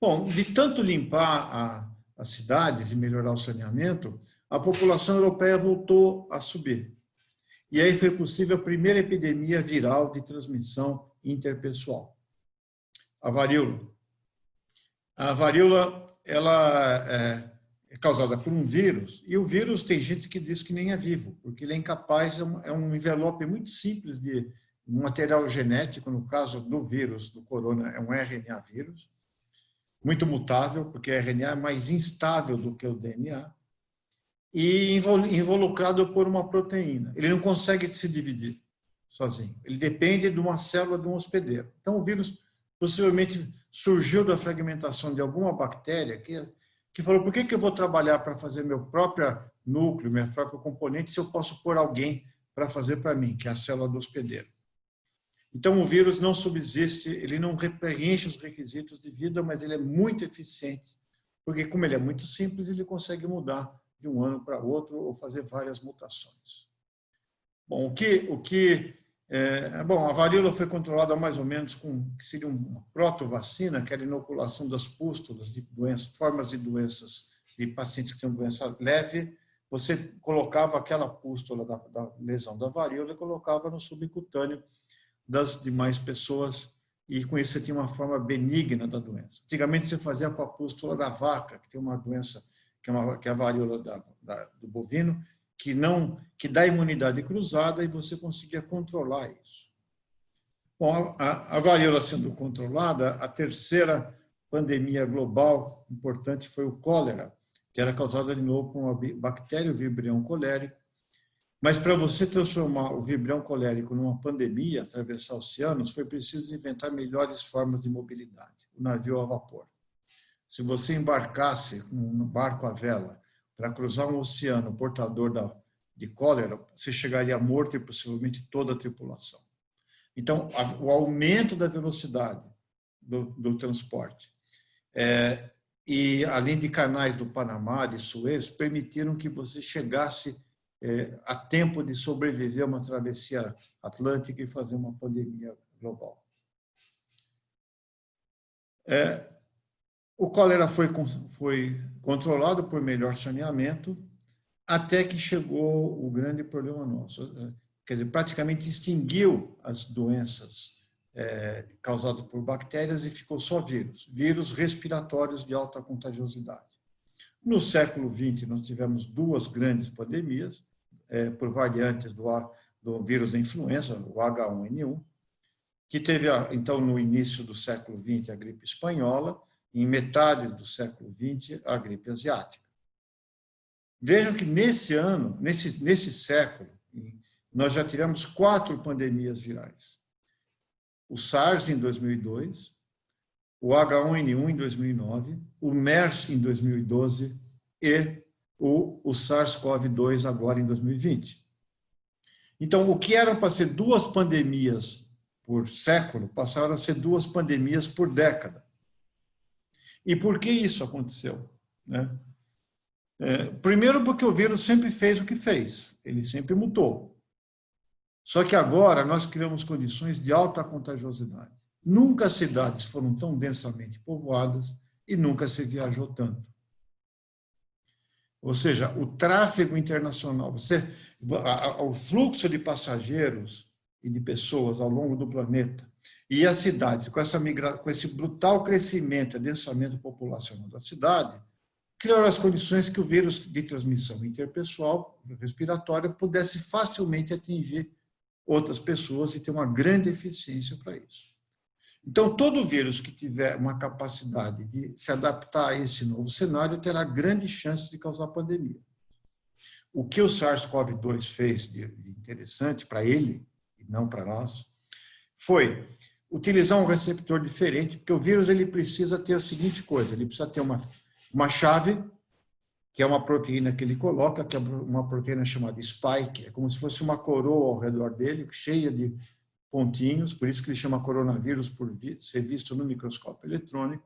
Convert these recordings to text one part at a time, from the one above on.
Bom, de tanto limpar as cidades e melhorar o saneamento, a população europeia voltou a subir. E aí foi possível a primeira epidemia viral de transmissão interpessoal, a varíola. A varíola é causada por um vírus, e o vírus tem gente que diz que nem é vivo, porque ele é incapaz, é um envelope muito simples de material genético, no caso do vírus, do corona, é um RNA vírus, muito mutável, porque o RNA é mais instável do que o DNA, e involucrado por uma proteína. Ele não consegue se dividir sozinho. Ele depende de uma célula de um hospedeiro. Então, o vírus possivelmente surgiu da fragmentação de alguma bactéria que falou, por que eu vou trabalhar para fazer meu próprio núcleo, meu próprio componente, se eu posso pôr alguém para fazer para mim, que é a célula do hospedeiro. Então, o vírus não subsiste, ele não preenche os requisitos de vida, mas ele é muito eficiente, porque como ele é muito simples, ele consegue mudar de um ano para outro ou fazer várias mutações. Bom, a varíola foi controlada mais ou menos com que seria uma protovacina, que era a inoculação das pústulas de doenças, formas de doenças de pacientes que tinham doença leve. Você colocava aquela pústula da lesão da varíola e colocava no subcutâneo das demais pessoas, e com isso você tinha uma forma benigna da doença. Antigamente você fazia com a pústula da vaca, que tem uma doença que é a varíola do bovino, que dá imunidade cruzada, e você conseguia controlar isso. Bom, a varíola sendo controlada, a terceira pandemia global importante foi o cólera, que era causada de novo por uma bactéria, o Vibrio colérico. Mas para você transformar o Vibrio colérico numa pandemia, atravessar oceanos, foi preciso inventar melhores formas de mobilidade, o navio a vapor. Se você embarcasse num barco à vela para cruzar um oceano portador de cólera, você chegaria morto e possivelmente toda a tripulação. Então, o aumento da velocidade do transporte e além de canais do Panamá, de Suez, permitiram que você chegasse a tempo de sobreviver a uma travessia atlântica e fazer uma pandemia global. O cólera foi controlado por melhor saneamento, até que chegou o grande problema nosso. Quer dizer, praticamente extinguiu as doenças causadas por bactérias e ficou só vírus respiratórios de alta contagiosidade. No século XX, nós tivemos duas grandes pandemias, por variantes do vírus da influenza, o H1N1, que teve, então, no início do século XX, a gripe espanhola, em metade do século XX, a gripe asiática. Vejam que nesse século, nós já tivemos 4 pandemias virais. O SARS em 2002, o H1N1 em 2009, o MERS em 2012 e o SARS-CoV-2 agora em 2020. Então, o que eram para ser 2 pandemias por século, passaram a ser 2 pandemias por década. E por que isso aconteceu? Primeiro, porque o vírus sempre fez o que fez, ele sempre mutou. Só que agora nós criamos condições de alta contagiosidade. Nunca as cidades foram tão densamente povoadas e nunca se viajou tanto. Ou seja, o tráfego internacional, o fluxo de passageiros e de pessoas ao longo do planeta e as cidades, com esse brutal crescimento e adensamento populacional da cidade, criaram as condições que o vírus de transmissão interpessoal respiratória pudesse facilmente atingir outras pessoas e ter uma grande eficiência para isso. Então, todo vírus que tiver uma capacidade de se adaptar a esse novo cenário terá grande chance de causar pandemia. O que o SARS-CoV-2 fez de interessante para ele, e não para nós, foi utilizar um receptor diferente, porque o vírus ele precisa ter a seguinte coisa, ele precisa ter uma chave, que é uma proteína que ele coloca, que é uma proteína chamada spike, é como se fosse uma coroa ao redor dele, cheia de pontinhos, por isso que ele chama coronavírus, por ser visto no microscópio eletrônico.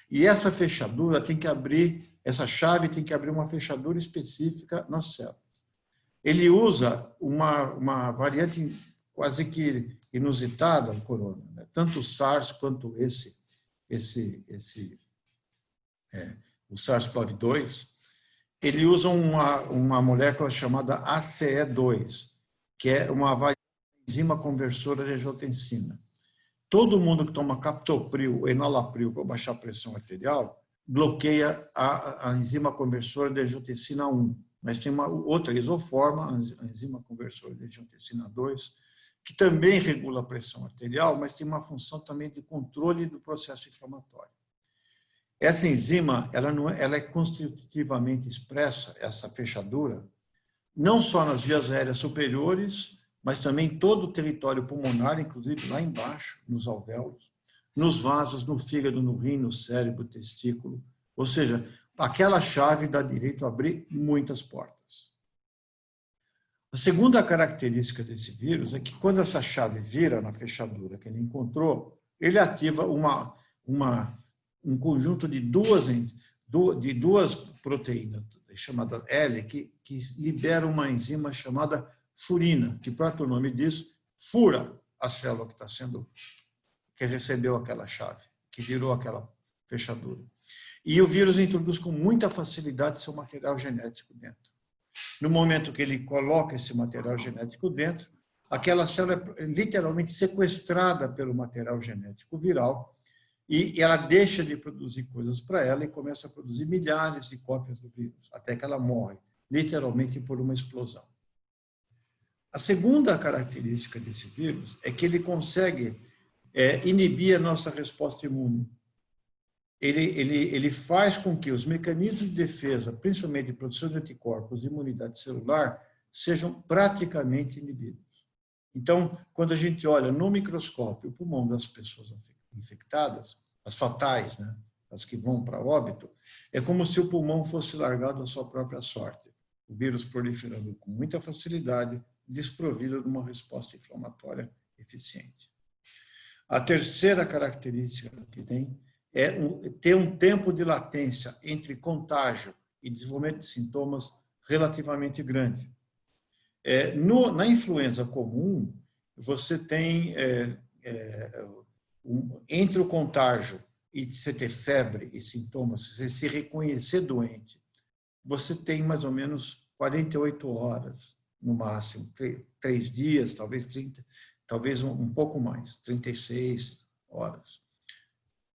E essa fechadura tem que abrir, essa chave tem que abrir uma fechadura específica nas células. Ele usa uma variante quase que inusitada, o corona, né? Tanto o SARS quanto esse o SARS-CoV-2, ele usa uma molécula chamada ACE2, que é uma enzima conversora de angiotensina. Todo mundo que toma captopril ou enalapril para baixar a pressão arterial bloqueia a enzima conversora de angiotensina 1. Mas tem uma outra isoforma, a enzima conversora de angiotensina 2, que também regula a pressão arterial, mas tem uma função também de controle do processo inflamatório. Essa enzima, ela é constitutivamente expressa, essa fechadura, não só nas vias aéreas superiores, mas também em todo o território pulmonar, inclusive lá embaixo, nos alvéolos, nos vasos, no fígado, no rim, no cérebro, testículo. Ou seja, aquela chave dá direito a abrir muitas portas. A segunda característica desse vírus é que quando essa chave vira na fechadura que ele encontrou, ele ativa um conjunto de duas proteínas, chamada L, que libera uma enzima chamada furina, que o próprio nome diz, fura a célula que recebeu aquela chave, que virou aquela fechadura. E o vírus introduz com muita facilidade seu material genético dentro. No momento que ele coloca esse material genético dentro, aquela célula é literalmente sequestrada pelo material genético viral e ela deixa de produzir coisas para ela e começa a produzir milhares de cópias do vírus, até que ela morre, literalmente por uma explosão. A segunda característica desse vírus é que ele consegue inibir a nossa resposta imune. Ele faz com que os mecanismos de defesa, principalmente de produção de anticorpos e imunidade celular, sejam praticamente inibidos. Então, quando a gente olha no microscópio o pulmão das pessoas infectadas, as fatais, né, as que vão para óbito, é como se o pulmão fosse largado à sua própria sorte. O vírus proliferando com muita facilidade, desprovido de uma resposta inflamatória eficiente. A terceira característica que tem é ter um tempo de latência entre contágio e desenvolvimento de sintomas relativamente grande. Na influenza comum, você tem, entre o contágio e você ter febre e sintomas, você se reconhecer doente, você tem mais ou menos 48 horas, no máximo, 3 dias, talvez 30, talvez um pouco mais, 36 horas.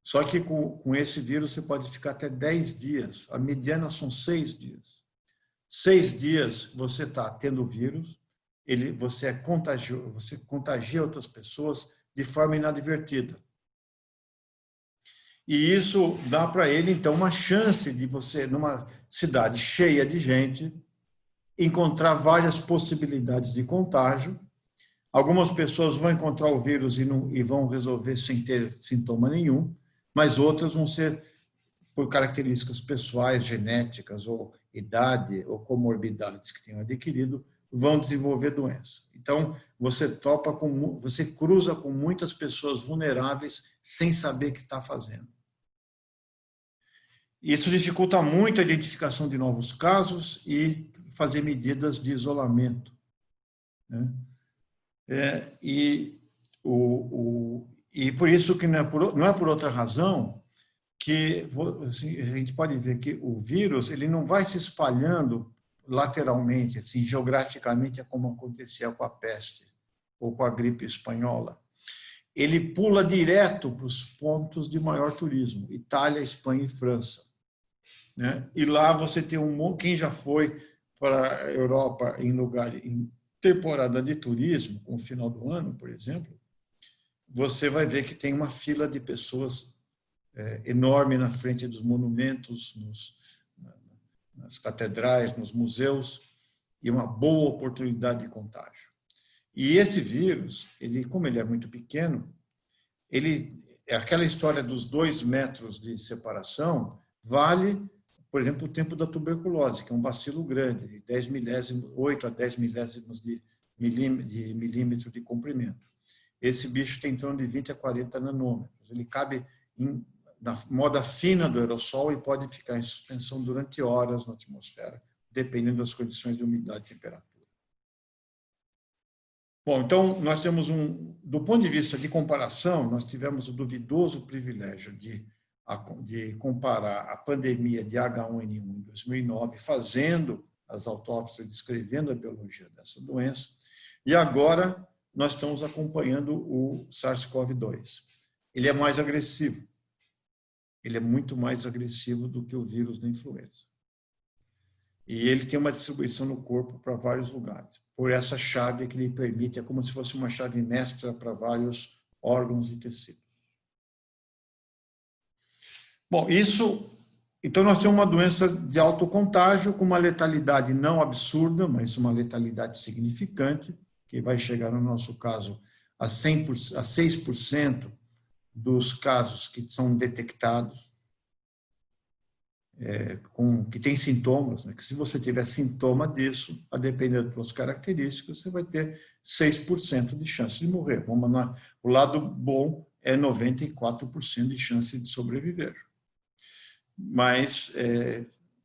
Só que com esse vírus você pode ficar até 10 dias, a mediana são 6 dias. 6 dias você está tendo o vírus, você contagia outras pessoas de forma inadvertida. E isso dá para ele, então, uma chance de você, numa cidade cheia de gente, encontrar várias possibilidades de contágio. Algumas pessoas vão encontrar o vírus e vão resolver sem ter sintoma nenhum, mas outras vão ser por características pessoais, genéticas, ou idade, ou comorbidades que tenham adquirido, vão desenvolver doença. Então, você cruza com muitas pessoas vulneráveis sem saber o que está fazendo. Isso dificulta muito a identificação de novos casos e fazer medidas de isolamento, né? E por isso que não é por outra razão que assim, a gente pode ver que o vírus ele não vai se espalhando lateralmente, assim, geograficamente, é como acontecia com a peste ou com a gripe espanhola. Ele pula direto para os pontos de maior turismo, Itália, Espanha e França, né? E lá você tem quem já foi para a Europa em temporada de turismo, com o final do ano, por exemplo, você vai ver que tem uma fila de pessoas enorme na frente dos monumentos, nas catedrais, nos museus, e uma boa oportunidade de contágio. E esse vírus, como ele é muito pequeno, aquela história dos 2 metros de separação vale, por exemplo, o tempo da tuberculose, que é um bacilo grande, de 8 a 10 milésimos de milímetro de comprimento. Esse bicho tem em torno de 20 a 40 nanômetros. Ele cabe na moda fina do aerossol e pode ficar em suspensão durante horas na atmosfera, dependendo das condições de umidade e temperatura. Bom, então, nós temos do ponto de vista de comparação, nós tivemos o duvidoso privilégio de, de comparar a pandemia de H1N1 em 2009, fazendo as autópsias, descrevendo a biologia dessa doença, e agora nós estamos acompanhando o SARS-CoV-2. Ele é mais agressivo. Ele é muito mais agressivo do que o vírus da influenza. E ele tem uma distribuição no corpo para vários lugares. Por essa chave que lhe permite, é como se fosse uma chave mestra para vários órgãos e tecidos. Bom, então nós temos uma doença de alto contágio com uma letalidade não absurda, mas uma letalidade significante, que vai chegar, no nosso caso, a 6% dos casos que são detectados, que tem sintomas, né? Que se você tiver sintoma disso, a depender das suas características, você vai ter 6% de chance de morrer. O lado bom é 94% de chance de sobreviver. Mas,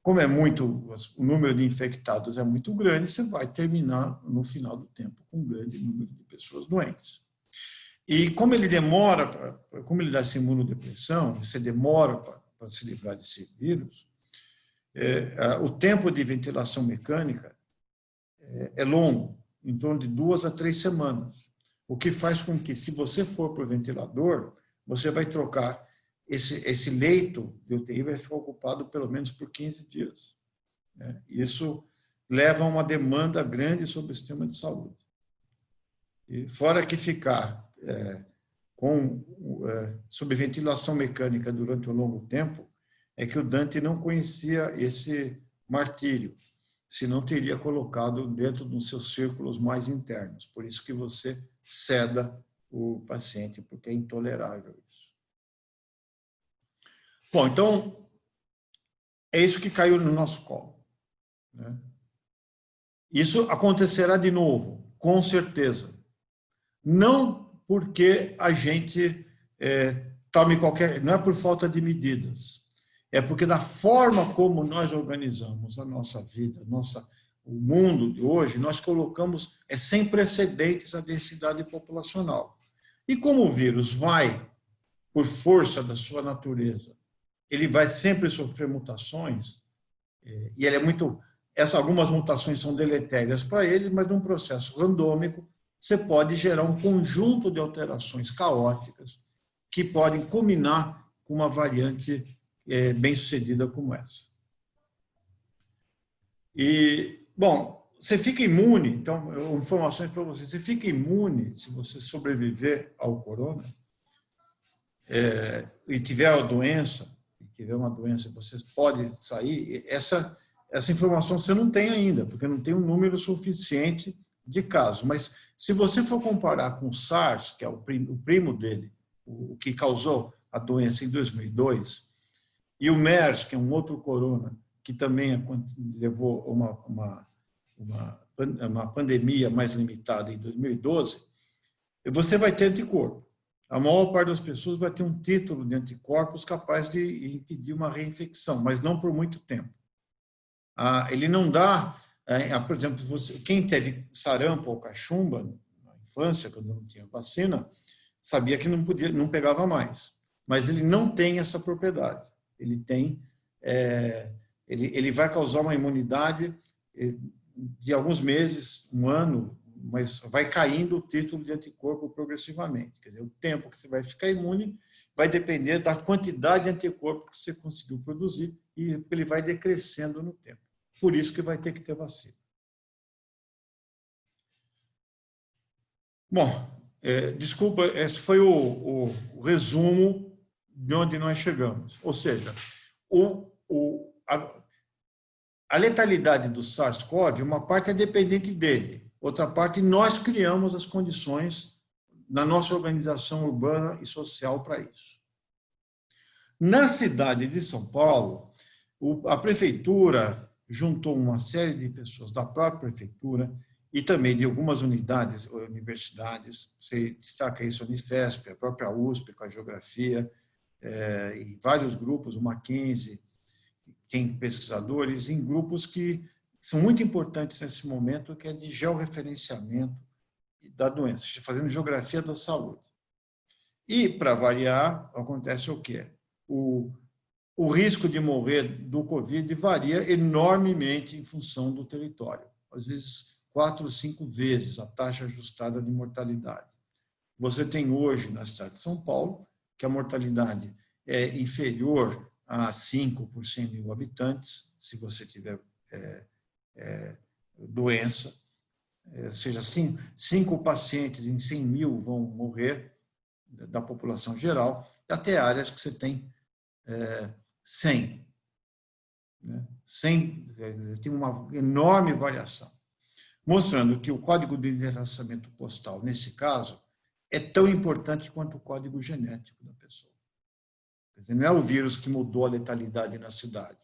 como o número de infectados é muito grande, você vai terminar, no final do tempo, com um grande número de pessoas doentes. E como ele dá essa imunodepressão, você demora para se livrar desse vírus, o tempo de ventilação mecânica é longo, em torno de 2 a 3 semanas, o que faz com que, se você for para o ventilador, você vai trocar esse leito de UTI vai ficar ocupado pelo menos por 15 dias. Né? Isso leva a uma demanda grande sobre o sistema de saúde. E fora que ficar sob ventilação mecânica durante um longo tempo, é que o Dante não conhecia esse martírio, senão teria colocado dentro dos seus círculos mais internos. Por isso que você ceda o paciente, porque é intolerável isso. Bom, então, é isso que caiu no nosso colo. Né? Isso acontecerá de novo, com certeza. Não porque a gente tome não é por falta de medidas, é porque da forma como nós organizamos a nossa vida, o mundo de hoje, nós colocamos sem precedentes a densidade populacional. E como o vírus vai, por força da sua natureza, ele vai sempre sofrer mutações, e ele algumas mutações são deletérias para ele, mas num processo randômico, você pode gerar um conjunto de alterações caóticas que podem culminar com uma variante bem-sucedida como essa. E, bom, você fica imune, então, informações para você fica imune se você sobreviver ao corona e tiver a doença, uma doença, você pode sair, essa informação você não tem ainda, porque não tem um número suficiente de casos. Mas se você for comparar com o SARS, que é o primo dele, o que causou a doença em 2002, e o MERS, que é um outro corona, que também levou uma pandemia mais limitada em 2012, você vai ter anticorpo. A maior parte das pessoas vai ter um título de anticorpos capaz de impedir uma reinfecção, mas não por muito tempo. Ele não dá, por exemplo, quem teve sarampo ou cachumba na infância, quando não tinha vacina, sabia que não pegava mais. Mas ele não tem essa propriedade. Ele vai causar uma imunidade de alguns meses, um ano, mas vai caindo o título de anticorpo progressivamente. Quer dizer, o tempo que você vai ficar imune vai depender da quantidade de anticorpo que você conseguiu produzir e ele vai decrescendo no tempo. Por isso que vai ter que ter vacina. Bom, desculpa, esse foi o resumo de onde nós chegamos. Ou seja, a letalidade do SARS-CoV, uma parte é dependente dele, outra parte nós criamos as condições na nossa organização urbana e social para isso. Na cidade de São Paulo, a prefeitura juntou uma série de pessoas da própria prefeitura e também de algumas universidades, você destaca isso, a Unifesp, a própria USP com a geografia, e vários grupos, o Mackenzie, tem pesquisadores em grupos que são muito importantes nesse momento, que é de georreferenciamento da doença, fazendo geografia da saúde. E, para variar, acontece o quê? o risco de morrer do Covid varia enormemente em função do território. Às vezes, 4 ou 5 vezes a taxa ajustada de mortalidade. Você tem hoje, na cidade de São Paulo, que a mortalidade é inferior a 5 por 100 mil habitantes, se você tiver doença, ou seja, 5 pacientes em 100 mil vão morrer da população geral, até áreas que você tem 100. 100 tem uma enorme variação, mostrando que o código de endereçamento postal, nesse caso, é tão importante quanto o código genético da pessoa. Quer dizer, não é o vírus que mudou a letalidade na cidade,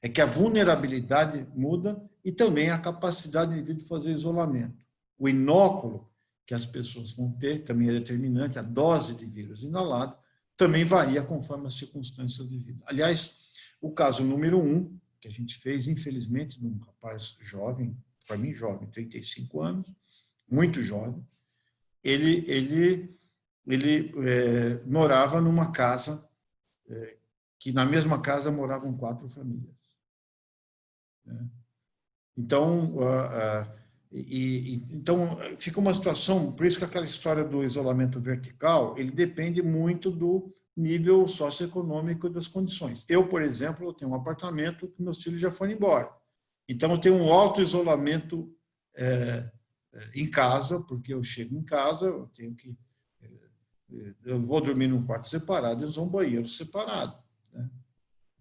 é que a vulnerabilidade muda e também a capacidade do indivíduo de fazer isolamento. O inóculo que as pessoas vão ter também é determinante, a dose de vírus inalado também varia conforme as circunstâncias de vida. Aliás, o caso número 1, que a gente fez, infelizmente, de um rapaz jovem, para mim jovem, 35 anos, muito jovem, ele morava numa casa, que na mesma casa moravam 4 famílias. Então, então, fica uma situação, por isso que aquela história do isolamento vertical, ele depende muito do nível socioeconômico das condições. Eu, por exemplo, eu tenho um apartamento que meus filhos já foram embora. Então, eu tenho um auto-isolamento em casa, porque eu chego em casa, eu vou dormir num quarto separado e usar um banheiro separado. Né?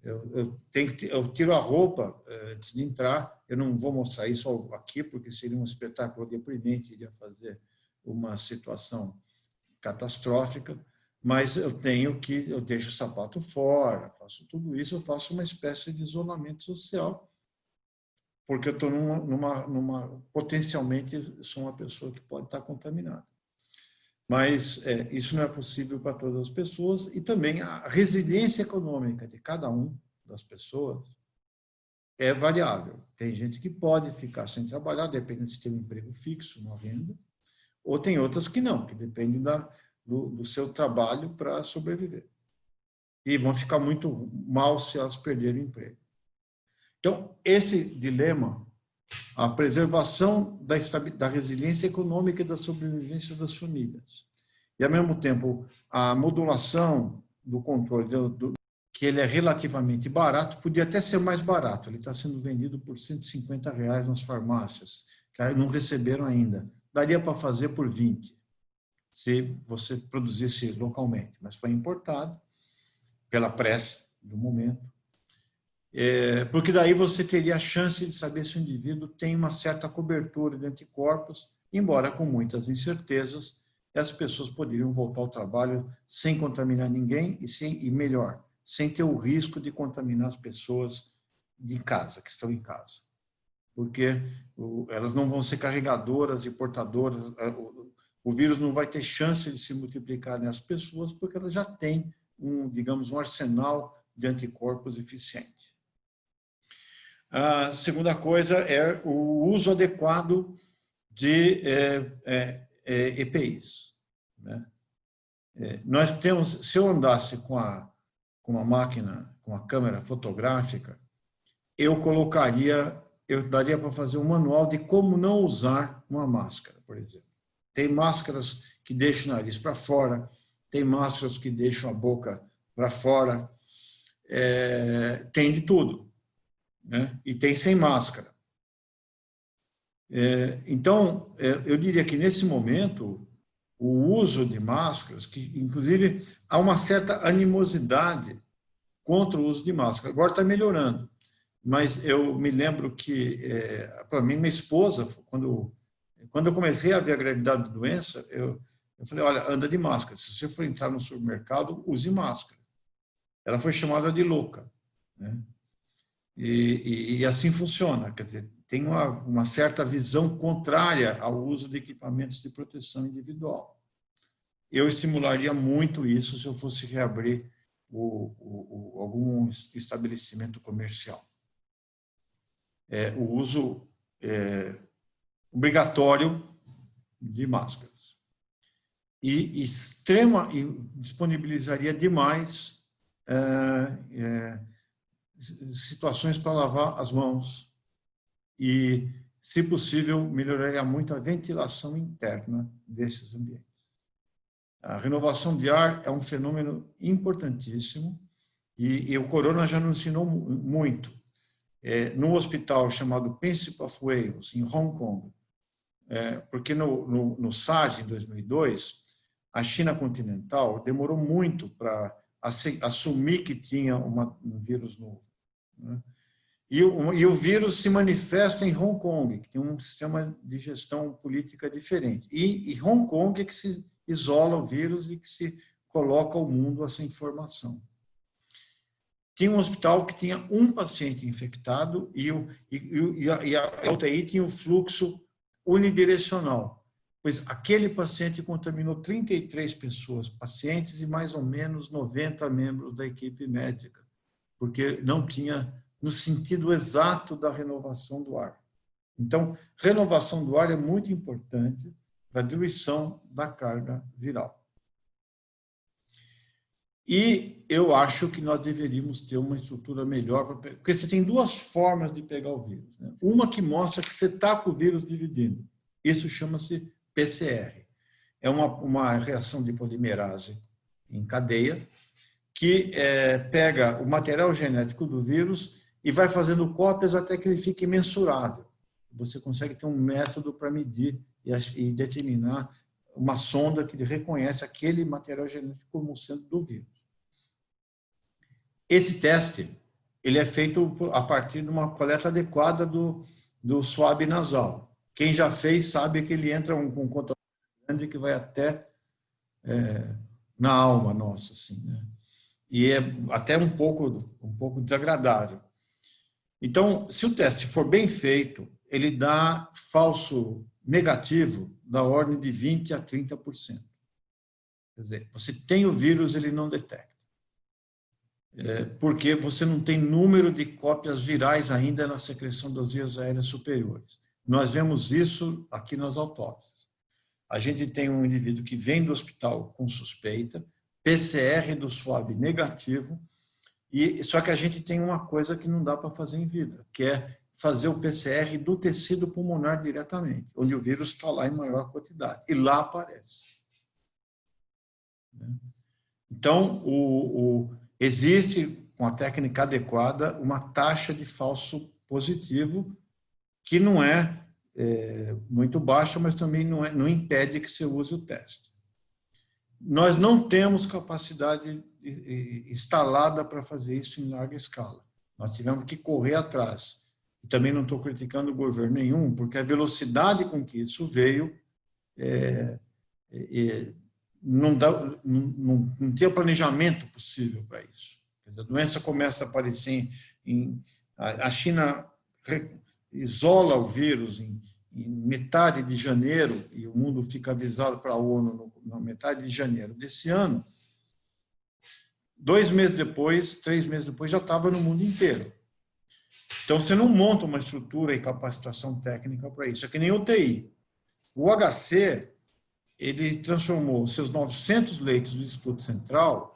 Eu tiro a roupa antes de entrar. Eu não vou mostrar isso aqui, porque seria um espetáculo deprimente, iria fazer uma situação catastrófica, mas eu deixo o sapato fora, faço tudo isso, eu faço uma espécie de isolamento social, porque eu estou potencialmente sou uma pessoa que pode estar contaminada. Mas isso não é possível para todas as pessoas, e também a resiliência econômica de cada um das pessoas é variável. Tem gente que pode ficar sem trabalhar, dependendo se tem um emprego fixo, uma renda, ou tem outras que não, que dependem do seu trabalho para sobreviver. E vão ficar muito mal se elas perderem o emprego. Então, esse dilema, a preservação da resiliência econômica e da sobrevivência das famílias, e, ao mesmo tempo, a modulação do controle, que ele é relativamente barato, podia até ser mais barato, ele está sendo vendido por R$150 nas farmácias, que não receberam ainda. Daria para fazer por 20, se você produzisse localmente, mas foi importado pela pressa do momento, porque daí você teria a chance de saber se o indivíduo tem uma certa cobertura de anticorpos, embora com muitas incertezas, as pessoas poderiam voltar ao trabalho sem contaminar ninguém e melhor, sem ter o risco de contaminar as pessoas de casa, que estão em casa. Porque elas não vão ser carregadoras e portadoras, o vírus não vai ter chance de se multiplicar nas pessoas, porque elas já têm, digamos, um arsenal de anticorpos eficiente. A segunda coisa é o uso adequado de EPIs. Né? Nós temos, se eu andasse com uma máquina, com uma câmera fotográfica, eu daria para fazer um manual de como não usar uma máscara, por exemplo. Tem máscaras que deixam o nariz para fora, tem máscaras que deixam a boca para fora, tem de tudo, né? E tem sem máscara. Então, eu diria que, nesse momento, o uso de máscaras, que, inclusive, há uma certa animosidade contra o uso de máscara. Agora está melhorando. Mas eu me lembro que, para mim, minha esposa, quando eu comecei a ver a gravidade da doença, eu falei, olha, anda de máscara. Se você for entrar no supermercado, use máscara. Ela foi chamada de louca. Né? E assim funciona. Quer dizer, tem uma certa visão contrária ao uso de equipamentos de proteção individual. Eu estimularia muito isso se eu fosse reabrir algum estabelecimento comercial. O uso obrigatório de máscaras. E disponibilizaria demais situações para lavar as mãos e, se possível, melhoraria muito a ventilação interna desses ambientes. A renovação de ar é um fenômeno importantíssimo e o corona já nos ensinou muito. No hospital chamado Príncipe of Wales, em Hong Kong, porque no SARS, em 2002, a China continental demorou muito para assumir que tinha um vírus novo, né? E o vírus se manifesta em Hong Kong, que tem um sistema de gestão política diferente. E Hong Kong é que se isola o vírus e que se coloca ao mundo essa informação. Tinha um hospital que tinha um paciente infectado e a UTI tinha o fluxo unidirecional, pois aquele paciente contaminou 33 pessoas, pacientes e mais ou menos 90 membros da equipe médica, porque não tinha no sentido exato da renovação do ar. Então, renovação do ar é muito importante para a diluição da carga viral. E eu acho que nós deveríamos ter uma estrutura melhor, porque você tem duas formas de pegar o vírus, né? Uma que mostra que você está com o vírus dividindo. Isso chama-se PCR. É uma reação de polimerase em cadeia que pega o material genético do vírus e vai fazendo cópias até que ele fique mensurável. Você consegue ter um método para medir e determinar uma sonda que reconhece aquele material genético como sendo do vírus. Esse teste ele é feito a partir de uma coleta adequada do suave nasal. Quem já fez sabe que ele entra com um contato grande que vai até na alma nossa, assim, né? E é até um pouco desagradável. Então, se o teste for bem feito, ele dá falso negativo da ordem de 20% a 30%. Quer dizer, você tem o vírus, ele não detecta. Porque você não tem número de cópias virais ainda na secreção das vias aéreas superiores. Nós vemos isso aqui nas autópsias. A gente tem um indivíduo que vem do hospital com suspeita, PCR do swab negativo, só que a gente tem uma coisa que não dá para fazer em vida, que é fazer o PCR do tecido pulmonar diretamente, onde o vírus está lá em maior quantidade, e lá aparece. Então, existe, com a técnica adequada, uma taxa de falso positivo que não é muito baixa, mas também não impede que você use o teste. Nós não temos capacidade instalada para fazer isso em larga escala. Nós tivemos que correr atrás. E também não estou criticando o governo nenhum, porque a velocidade com que isso veio não tinha planejamento possível para isso. Quer dizer, a doença começa a aparecer a China isola o vírus em metade de janeiro, e o mundo fica avisado para a ONU na metade de janeiro desse ano. 2 meses depois, 3 meses depois, já estava no mundo inteiro. Então, você não monta uma estrutura e capacitação técnica para isso. É que nem o UTI. O HC, ele transformou seus 900 leitos do Instituto Central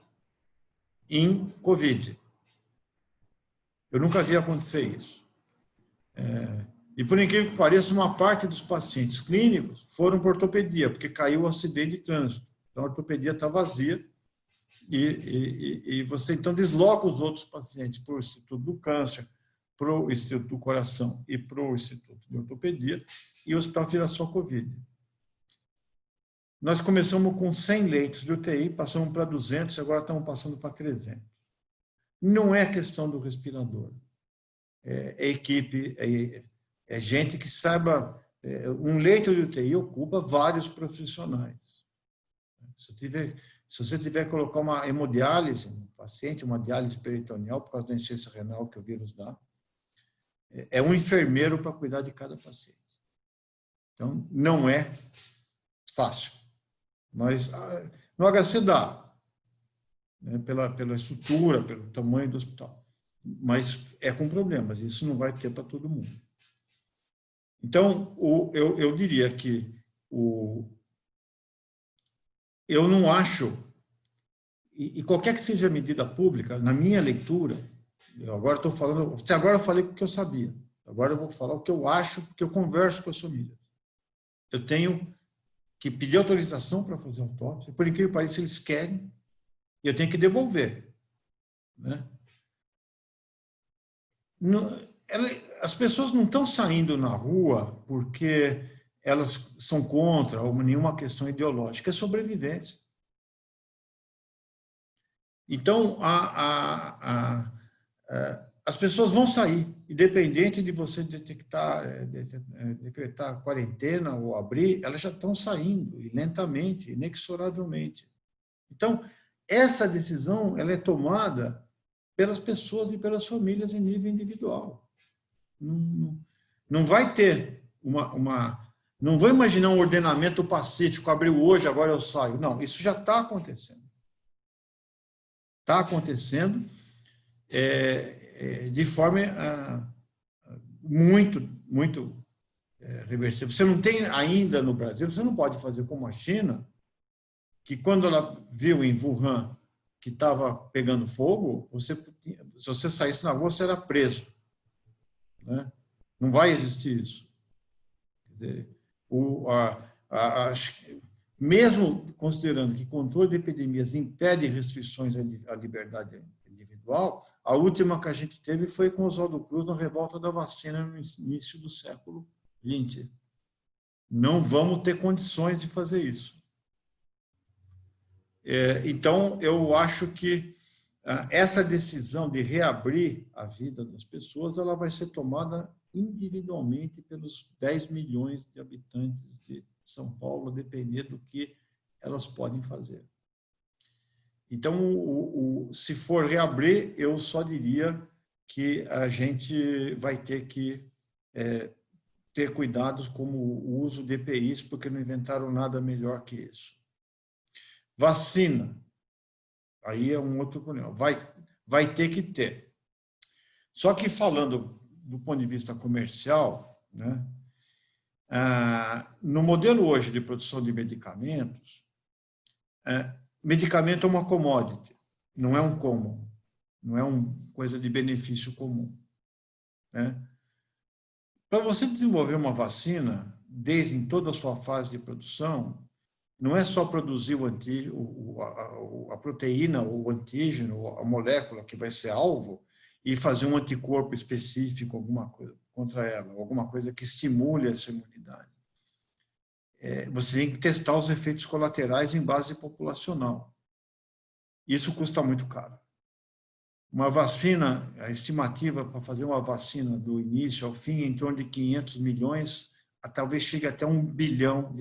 em Covid. Eu nunca vi acontecer isso. E, por incrível que pareça, uma parte dos pacientes clínicos foram para ortopedia, porque caiu o acidente de trânsito. Então, a ortopedia está vazia e você, então, desloca os outros pacientes para o Instituto do Câncer, para o Instituto do Coração e para o Instituto de Ortopedia, e o hospital vira só Covid. Nós começamos com 100 leitos de UTI, passamos para 200, agora estamos passando para 300. Não é questão do respirador. É equipe, é gente que saiba... Um leito de UTI ocupa vários profissionais. Se você tiver que colocar uma hemodiálise no paciente, uma diálise peritoneal, por causa da insuficiência renal que o vírus dá, é um enfermeiro para cuidar de cada paciente. Então, não é fácil. Mas no HC dá, né, pela estrutura, pelo tamanho do hospital. Mas é com problemas, isso não vai ter para todo mundo. Então, eu diria que eu não acho e qualquer que seja a medida pública, na minha leitura, eu agora estou falando, até agora eu falei o que eu sabia, agora eu vou falar o que eu acho, porque eu converso com as famílias. Eu tenho que pedir autorização para fazer autópsia, por incrível que pareça, eles querem, e eu tenho que devolver. Né? As pessoas não estão saindo na rua porque elas são contra ou nenhuma questão ideológica, é sobrevivência. Então, as pessoas vão sair, independente de você decretar quarentena ou abrir, elas já estão saindo, e lentamente, inexoravelmente. Então, essa decisão ela é tomada pelas pessoas e pelas famílias em nível individual. Não vai ter não vou imaginar um ordenamento pacífico, abriu hoje, agora eu saio. Não, isso já está acontecendo. Está acontecendo de forma muito reversível. Você não tem ainda no Brasil, você não pode fazer como a China, que quando ela viu em Wuhan que estava pegando fogo, se você saísse na rua, você era preso. Né? Não vai existir isso. Quer dizer, mesmo considerando que controle de epidemias impede restrições à liberdade individual, a última que a gente teve foi com Oswaldo Cruz na revolta da vacina no início do século XX. Não vamos ter condições de fazer isso. Então, eu acho que essa decisão de reabrir a vida das pessoas ela vai ser tomada individualmente pelos 10 milhões de habitantes de São Paulo, depender do que elas podem fazer. Então, se for reabrir, eu só diria que a gente vai ter que ter cuidados como o uso de EPIs, porque não inventaram nada melhor que isso. Vacina, aí é um outro problema, vai ter que ter. Só que falando do ponto de vista comercial, né, no modelo hoje de produção de medicamentos, medicamento é uma commodity, não é um common, não é uma coisa de benefício comum. Né? Para você desenvolver uma vacina, desde em toda a sua fase de produção, não é só produzir a proteína, o antígeno, a molécula que vai ser alvo e fazer um anticorpo específico, alguma coisa contra ela, alguma coisa que estimule essa imunidade. Você tem que testar os efeitos colaterais em base populacional. Isso custa muito caro. Uma vacina, a estimativa para fazer uma vacina do início ao fim, em torno de 500 milhões, talvez chegue até $1 bilhão.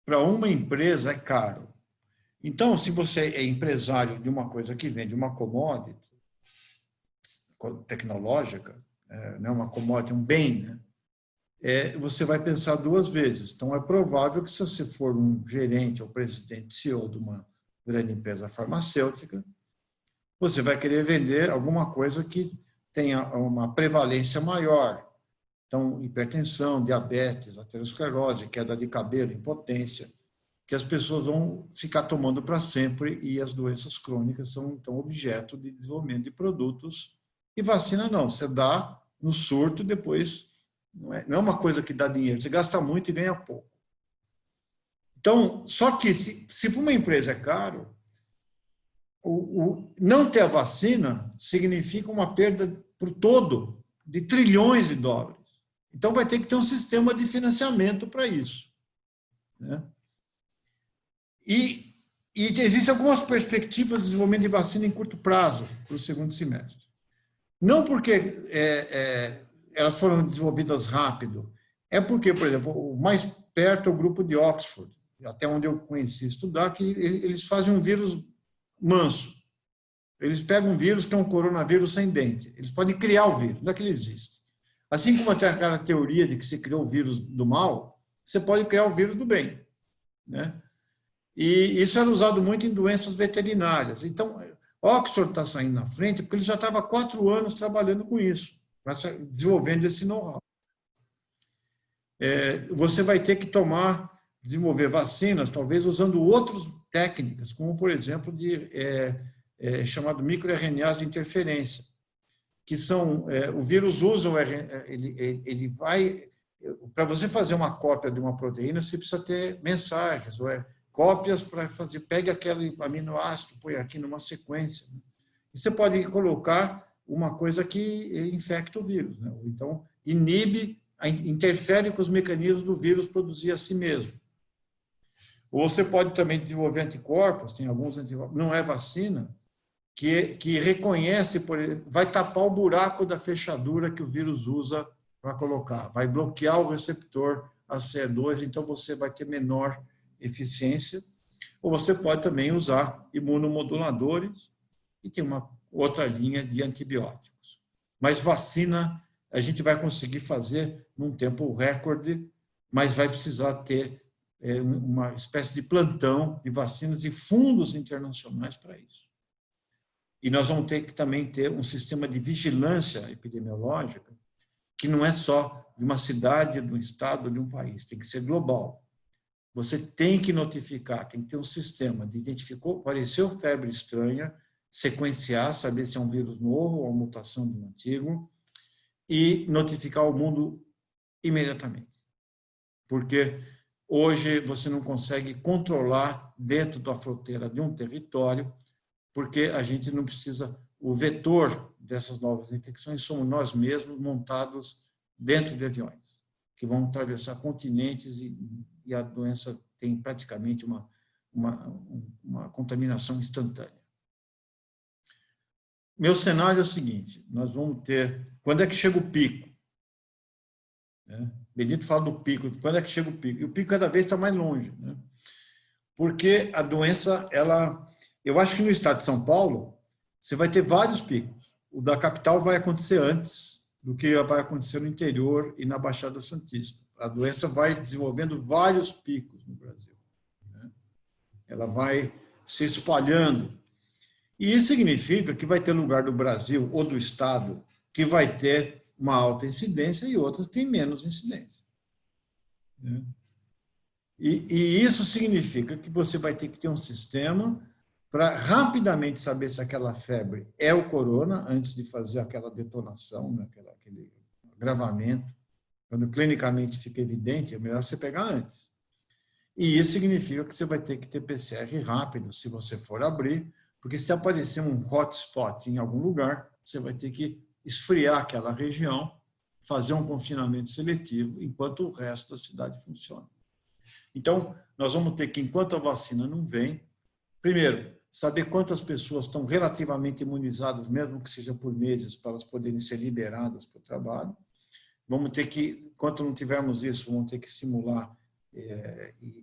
Para uma empresa é caro. Então, se você é empresário de uma coisa que vende uma commodity tecnológica, não é uma commodity, um bem, né? Você vai pensar duas vezes. Então, é provável que se você for um gerente ou presidente, CEO de uma grande empresa farmacêutica, você vai querer vender alguma coisa que tenha uma prevalência maior. Então, hipertensão, diabetes, aterosclerose, queda de cabelo, impotência, que as pessoas vão ficar tomando para sempre e as doenças crônicas são, então, objeto de desenvolvimento de produtos. E vacina não, você dá no surto, depois não é uma coisa que dá dinheiro, você gasta muito e ganha pouco. Então, só que se para uma empresa é caro, não ter a vacina significa uma perda por todo de trilhões de dólares. Então, vai ter que ter um sistema de financiamento para isso. Né? E existem algumas perspectivas de desenvolvimento de vacina em curto prazo para o segundo semestre. Não porque elas foram desenvolvidas rápido, é porque, por exemplo, o mais perto é o grupo de Oxford, até onde eu conheci estudar, que eles fazem um vírus manso. Eles pegam um vírus que é um coronavírus sem dente. Eles podem criar o vírus, não é que ele existe. Assim como tem aquela teoria de que se criou o vírus do mal, você pode criar o vírus do bem. Né? E isso era usado muito em doenças veterinárias. Então, Oxford está saindo na frente porque ele já estava há 4 anos trabalhando com isso, desenvolvendo esse know-how. Você vai ter que desenvolver vacinas, talvez usando outros técnicas, como, por exemplo, chamado microRNAs de interferência, que são, o vírus usa, ele vai, para você fazer uma cópia de uma proteína, você precisa ter mensagens, ou cópias para fazer, pegue aquele aminoácido, põe aqui numa sequência. Né? E você pode colocar uma coisa que infecta o vírus, né? Então, interfere com os mecanismos do vírus produzir a si mesmo. Ou você pode também desenvolver anticorpos, tem alguns anticorpos, não é vacina, que reconhece, vai tapar o buraco da fechadura que o vírus usa para colocar, vai bloquear o receptor ACE2, então você vai ter menor eficiência. Ou você pode também usar imunomoduladores e tem uma outra linha de antibióticos. Mas vacina a gente vai conseguir fazer num tempo recorde, mas vai precisar ter uma espécie de plantão de vacinas e fundos internacionais para isso. E nós vamos ter que também ter um sistema de vigilância epidemiológica que não é só de uma cidade, de um estado, de um país, tem que ser global. Você tem que notificar, tem que ter um sistema de identificou, apareceu febre estranha, sequenciar, saber se é um vírus novo ou uma mutação de um antigo e notificar o mundo imediatamente. Porque hoje você não consegue controlar dentro da fronteira de um território, porque a gente não precisa, o vetor dessas novas infecções somos nós mesmos montados dentro de aviões, que vão atravessar continentes e a doença tem praticamente uma contaminação instantânea. Meu cenário é o seguinte, nós vamos ter, quando é que chega o pico? Benito fala do pico, quando é que chega o pico? E o pico cada vez está mais longe, né? Porque a doença, eu acho que no estado de São Paulo, você vai ter vários picos. O da capital vai acontecer antes do que vai acontecer no interior e na Baixada Santista. A doença vai desenvolvendo vários picos no Brasil, né? Ela vai se espalhando. E isso significa que vai ter lugar do Brasil ou do estado que vai ter uma alta incidência e outras que têm menos incidência, né? E isso significa que você vai ter que ter um sistema para rapidamente saber se aquela febre é o corona, antes de fazer aquela detonação, né, aquele agravamento. Quando clinicamente fica evidente, é melhor você pegar antes. E isso significa que você vai ter que ter PCR rápido, se você for abrir, porque se aparecer um hotspot em algum lugar, você vai ter que esfriar aquela região, fazer um confinamento seletivo, enquanto o resto da cidade funciona. Então, nós vamos ter que, enquanto a vacina não vem, primeiro, saber quantas pessoas estão relativamente imunizadas, mesmo que seja por meses, para elas poderem ser liberadas para o trabalho. Vamos ter que, enquanto não tivermos isso, vamos ter que estimular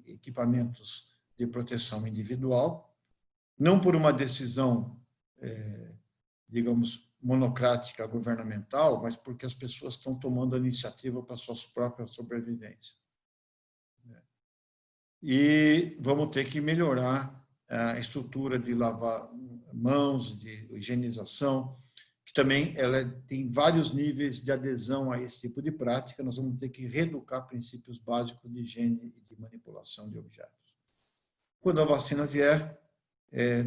equipamentos de proteção individual, não por uma decisão, digamos, monocrática governamental, mas porque as pessoas estão tomando a iniciativa para a sua própria sobrevivência. E vamos ter que melhorar a estrutura de lavar mãos, de higienização, que também ela tem vários níveis de adesão a esse tipo de prática. Nós vamos ter que reeducar princípios básicos de higiene e de manipulação de objetos. Quando a vacina vier,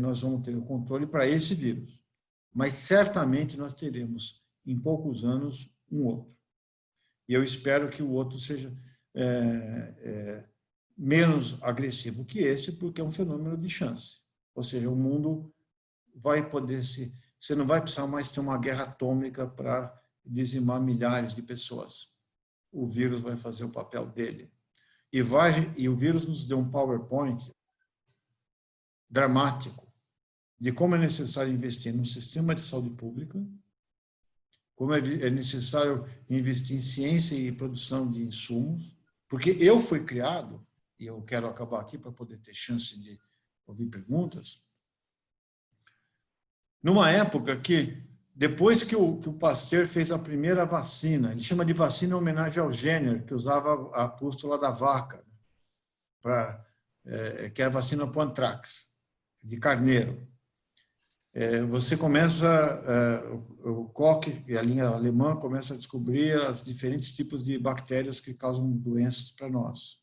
nós vamos ter o controle para esse vírus. Mas certamente nós teremos, em poucos anos, um outro. E eu espero que o outro seja menos agressivo que esse, porque é um fenômeno de chance. Ou seja, o mundo vai poder você não vai precisar mais ter uma guerra atômica para dizimar milhares de pessoas. O vírus vai fazer o papel dele. E o vírus nos deu um PowerPoint dramático de como é necessário investir no sistema de saúde pública, como é necessário investir em ciência e produção de insumos, porque eu fui criado, e eu quero acabar aqui para poder ter chance de ouvir perguntas, numa época que, depois que o Pasteur fez a primeira vacina, ele chama de vacina em homenagem ao Jenner, que usava a pústula da vaca, que é a vacina para o antrax, de carneiro. Você começa, o Koch e a linha alemã começa a descobrir os diferentes tipos de bactérias que causam doenças para nós.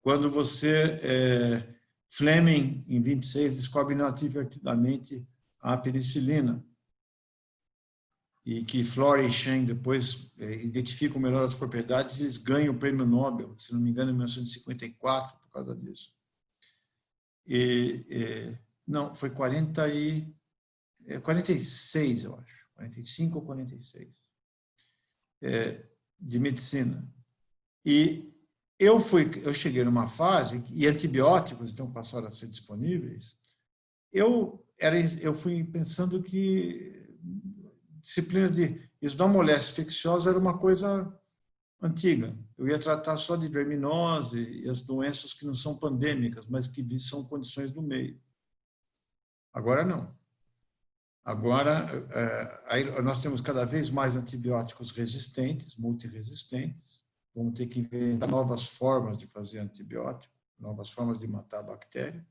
Quando você Fleming, em 26, descobre inadvertidamente a penicilina. E que Florey e Shen depois identificam melhor as propriedades e eles ganham o prêmio Nobel, se não me engano, em 1954, por causa disso. Não, foi 46, eu acho. 45 ou 46. De medicina. E eu cheguei numa fase, e antibióticos então passaram a ser disponíveis, eu fui pensando que disciplina de estudar moléstia infecciosa era uma coisa antiga. Eu ia tratar só de verminose e as doenças que não são pandêmicas, mas que são condições do meio. Agora não. Agora, nós temos cada vez mais antibióticos resistentes, multiresistentes. Vamos ter que inventar novas formas de fazer antibiótico, novas formas de matar a bactéria.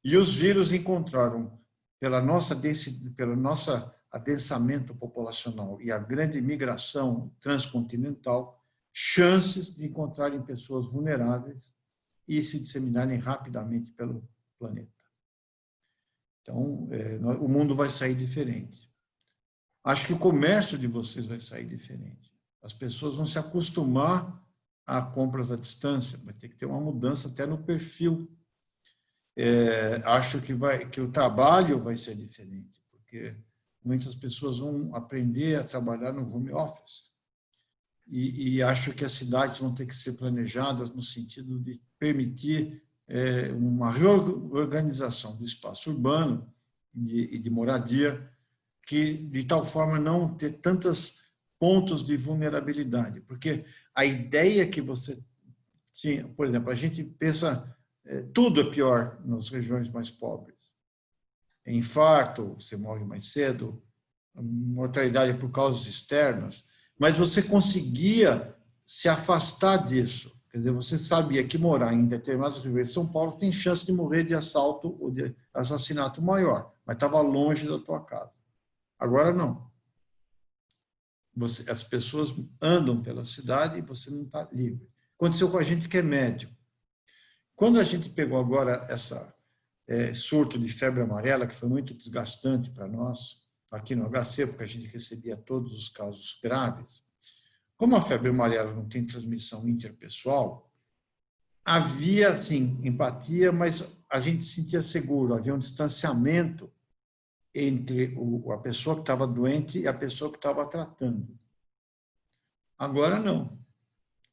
E os vírus encontraram, pelo nosso adensamento populacional e a grande migração transcontinental, chances de encontrarem pessoas vulneráveis e se disseminarem rapidamente pelo planeta. Então, o mundo vai sair diferente. Acho que o comércio de vocês vai sair diferente. As pessoas vão se acostumar a compras à distância, vai ter que ter uma mudança até no perfil. Acho que o trabalho vai ser diferente, porque muitas pessoas vão aprender a trabalhar no home office. E acho que as cidades vão ter que ser planejadas no sentido de permitir uma reorganização do espaço urbano e de moradia, que de tal forma não ter tantos pontos de vulnerabilidade. Porque a ideia que você tinha, por exemplo, a gente pensa, tudo é pior nas regiões mais pobres. Infarto, você morre mais cedo, mortalidade por causas externas, mas você conseguia se afastar disso. Quer dizer, você sabia que morar em determinadas regiões de São Paulo tem chance de morrer de assalto ou de assassinato maior, mas estava longe da tua casa. Agora não. As pessoas andam pela cidade e você não está livre. Aconteceu com a gente que é médico. Quando a gente pegou agora essa surto de febre amarela, que foi muito desgastante para nós, aqui no HC, porque a gente recebia todos os casos graves, como a febre amarela não tem transmissão interpessoal, havia, sim, empatia, mas a gente se sentia seguro, havia um distanciamento entre a pessoa que estava doente e a pessoa que estava tratando. Agora, não.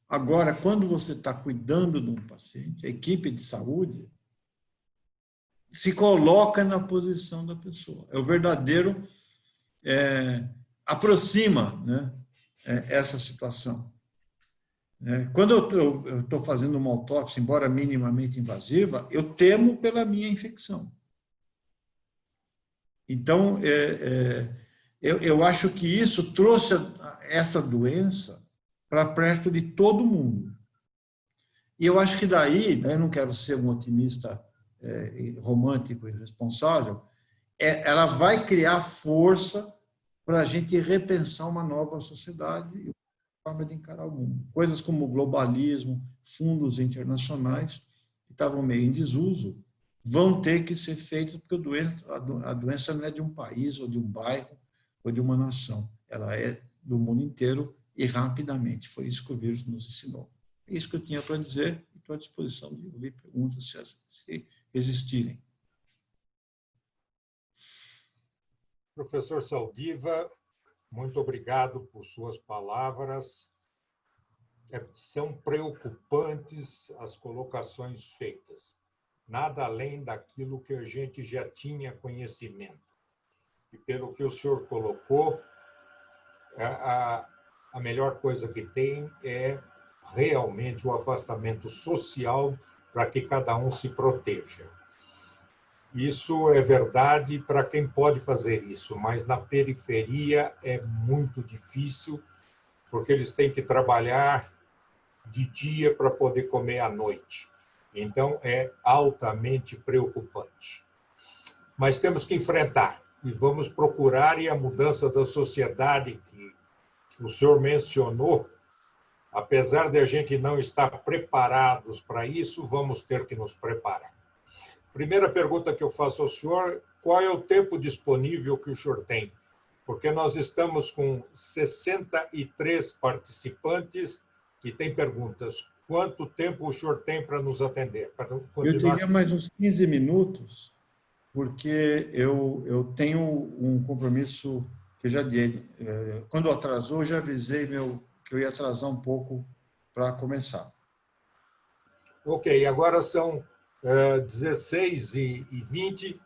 Agora, quando você está cuidando de um paciente, a equipe de saúde se coloca na posição da pessoa. É o verdadeiro... aproxima, né, essa situação. Quando eu estou fazendo uma autópsia, embora minimamente invasiva, eu temo pela minha infecção. Então, eu acho que isso trouxe essa doença para perto de todo mundo. E eu acho que daí, eu não quero ser um otimista romântico e irresponsável, ela vai criar força para a gente repensar uma nova sociedade e uma forma de encarar o mundo. Coisas como o globalismo, fundos internacionais, que estavam meio em desuso, vão ter que ser feitos, porque a doença não é de um país, ou de um bairro, ou de uma nação. Ela é do mundo inteiro e rapidamente. Foi isso que o vírus nos ensinou. É isso que eu tinha para dizer e estou à disposição de ouvir perguntas se existirem. Professor Saldiva, muito obrigado por suas palavras. São preocupantes as colocações feitas. Nada além daquilo que a gente já tinha conhecimento. E pelo que o senhor colocou, a melhor coisa que tem é realmente o afastamento social para que cada um se proteja. Isso é verdade para quem pode fazer isso, mas na periferia é muito difícil, porque eles têm que trabalhar de dia para poder comer à noite. Então, é altamente preocupante. Mas temos que enfrentar e vamos procurar, e a mudança da sociedade que o senhor mencionou, apesar de a gente não estar preparados para isso, vamos ter que nos preparar. Primeira pergunta que eu faço ao senhor, qual é o tempo disponível que o senhor tem? Porque nós estamos com 63 participantes que têm perguntas. Quanto tempo o senhor tem para nos atender? Para Eu continuar? teria mais uns 15 minutos, porque eu tenho um compromisso que eu já dei. Quando atrasou, eu já avisei que eu ia atrasar um pouco para começar. Ok, agora são 16h20.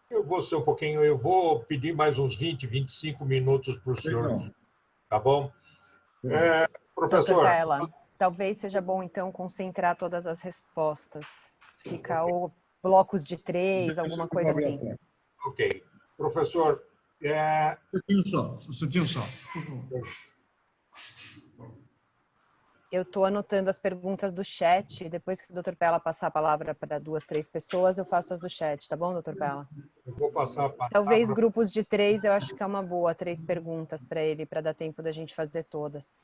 Eu vou ser um pouquinho, eu vou pedir mais uns 20, 25 minutos para o Pois senhor, não. tá bom? Pois não. Doutor Professor, Pella, talvez seja bom, então, concentrar todas as respostas. Fica ou blocos de 3, alguma coisa assim. ok. Professor, Um instantinho só. Eu estou anotando as perguntas do chat. Depois que o doutor Pella passar a palavra para 2, 3 pessoas, eu faço as do chat, tá bom, doutor Pella? eu vou passar a palavra. Talvez grupos de 3, eu acho que é uma boa, 3 perguntas para ele, para dar tempo da gente fazer todas.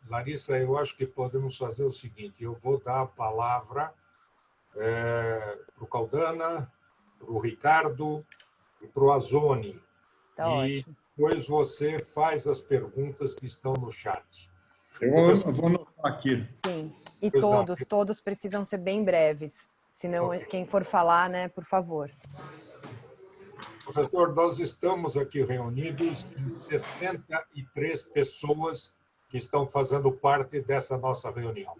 Larissa, eu acho que podemos fazer o seguinte, eu vou dar a palavra para o Caldana, para o Ricardo e para o Azoni. Tá ótimo. Depois você faz as perguntas que estão no chat. Eu vou anotar aqui. Sim, e todos precisam ser bem breves. Senão, quem for falar, né, por favor. Professor, nós estamos aqui reunidos em 63 pessoas que estão fazendo parte dessa nossa reunião.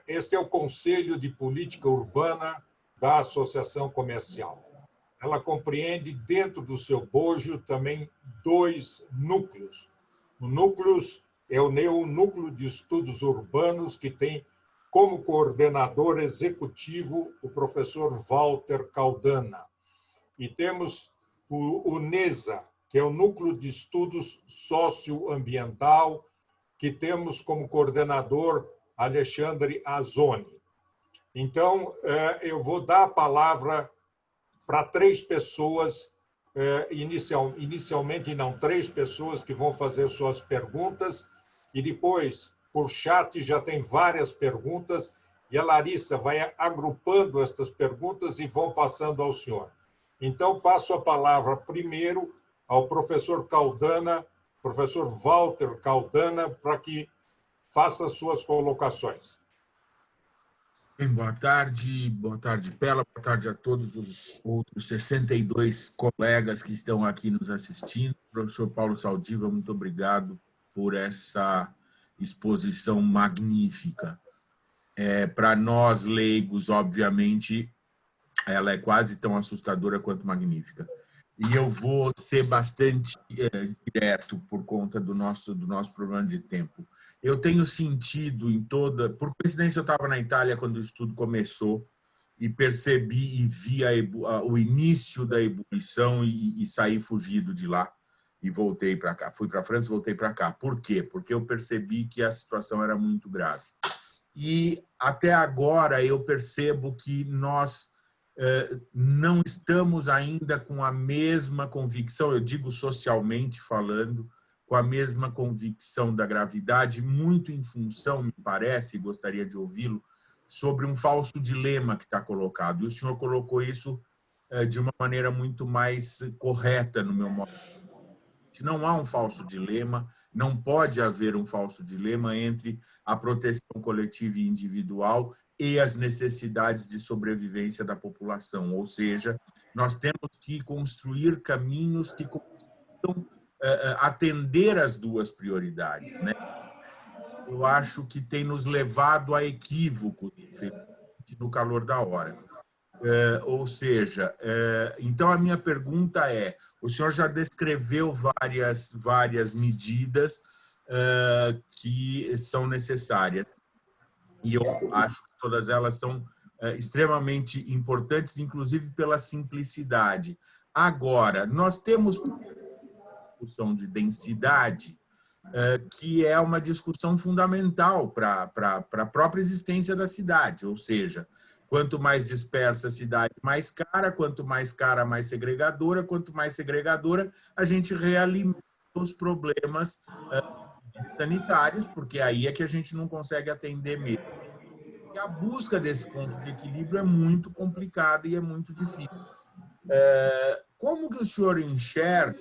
Este é o Conselho de Política Urbana da Associação Comercial. Ela compreende dentro do seu bojo também 2 núcleos. O Núcleo de Estudos Urbanos, que tem como coordenador executivo o professor Walter Caldana. E temos o NESA, que é o Núcleo de Estudos Socioambiental, que temos como coordenador Alexandre Azoni. Então, eu vou dar a palavra para 3 pessoas, inicialmente não, 3 pessoas que vão fazer suas perguntas, e depois, por chat, já tem várias perguntas, e a Larissa vai agrupando estas perguntas e vão passando ao senhor. Então, passo a palavra primeiro ao professor Caldana, professor Walter Caldana, para que faça suas colocações. Boa tarde, Pella, boa tarde a todos os outros 62 colegas que estão aqui nos assistindo. Professor Paulo Saldiva, muito obrigado por essa exposição magnífica. Para nós, leigos, obviamente, ela é quase tão assustadora quanto magnífica. E eu vou ser bastante direto por conta do nosso problema de tempo. Eu tenho sentido em toda... Por coincidência, eu estava na Itália quando o estudo começou e percebi e vi o início da ebulição e saí fugido de lá e voltei para cá. Fui para a França e voltei para cá. Por quê? Porque eu percebi que a situação era muito grave. E até agora eu percebo que nós não estamos ainda com a mesma convicção, eu digo socialmente falando, com a mesma convicção da gravidade, muito em função, me parece, e gostaria de ouvi-lo, sobre um falso dilema que está colocado. E o senhor colocou isso de uma maneira muito mais correta no meu modo. Não há um falso dilema, não pode haver um falso dilema entre a proteção coletiva e individual e as necessidades de sobrevivência da população. Ou seja, nós temos que construir caminhos que consigam atender as duas prioridades, né? Eu acho que tem nos levado a equívocos no calor da hora. Ou seja, então a minha pergunta é, o senhor já descreveu várias medidas que são necessárias e eu acho que todas elas são extremamente importantes, inclusive pela simplicidade. Agora, nós temos discussão de densidade, que é uma discussão fundamental para a própria existência da cidade, ou seja, quanto mais dispersa a cidade, mais cara, quanto mais cara, mais segregadora, quanto mais segregadora, a gente realimenta os problemas sanitários, porque aí é que a gente não consegue atender mesmo. E a busca desse ponto de equilíbrio é muito complicada e é muito difícil. Como que o senhor enxerga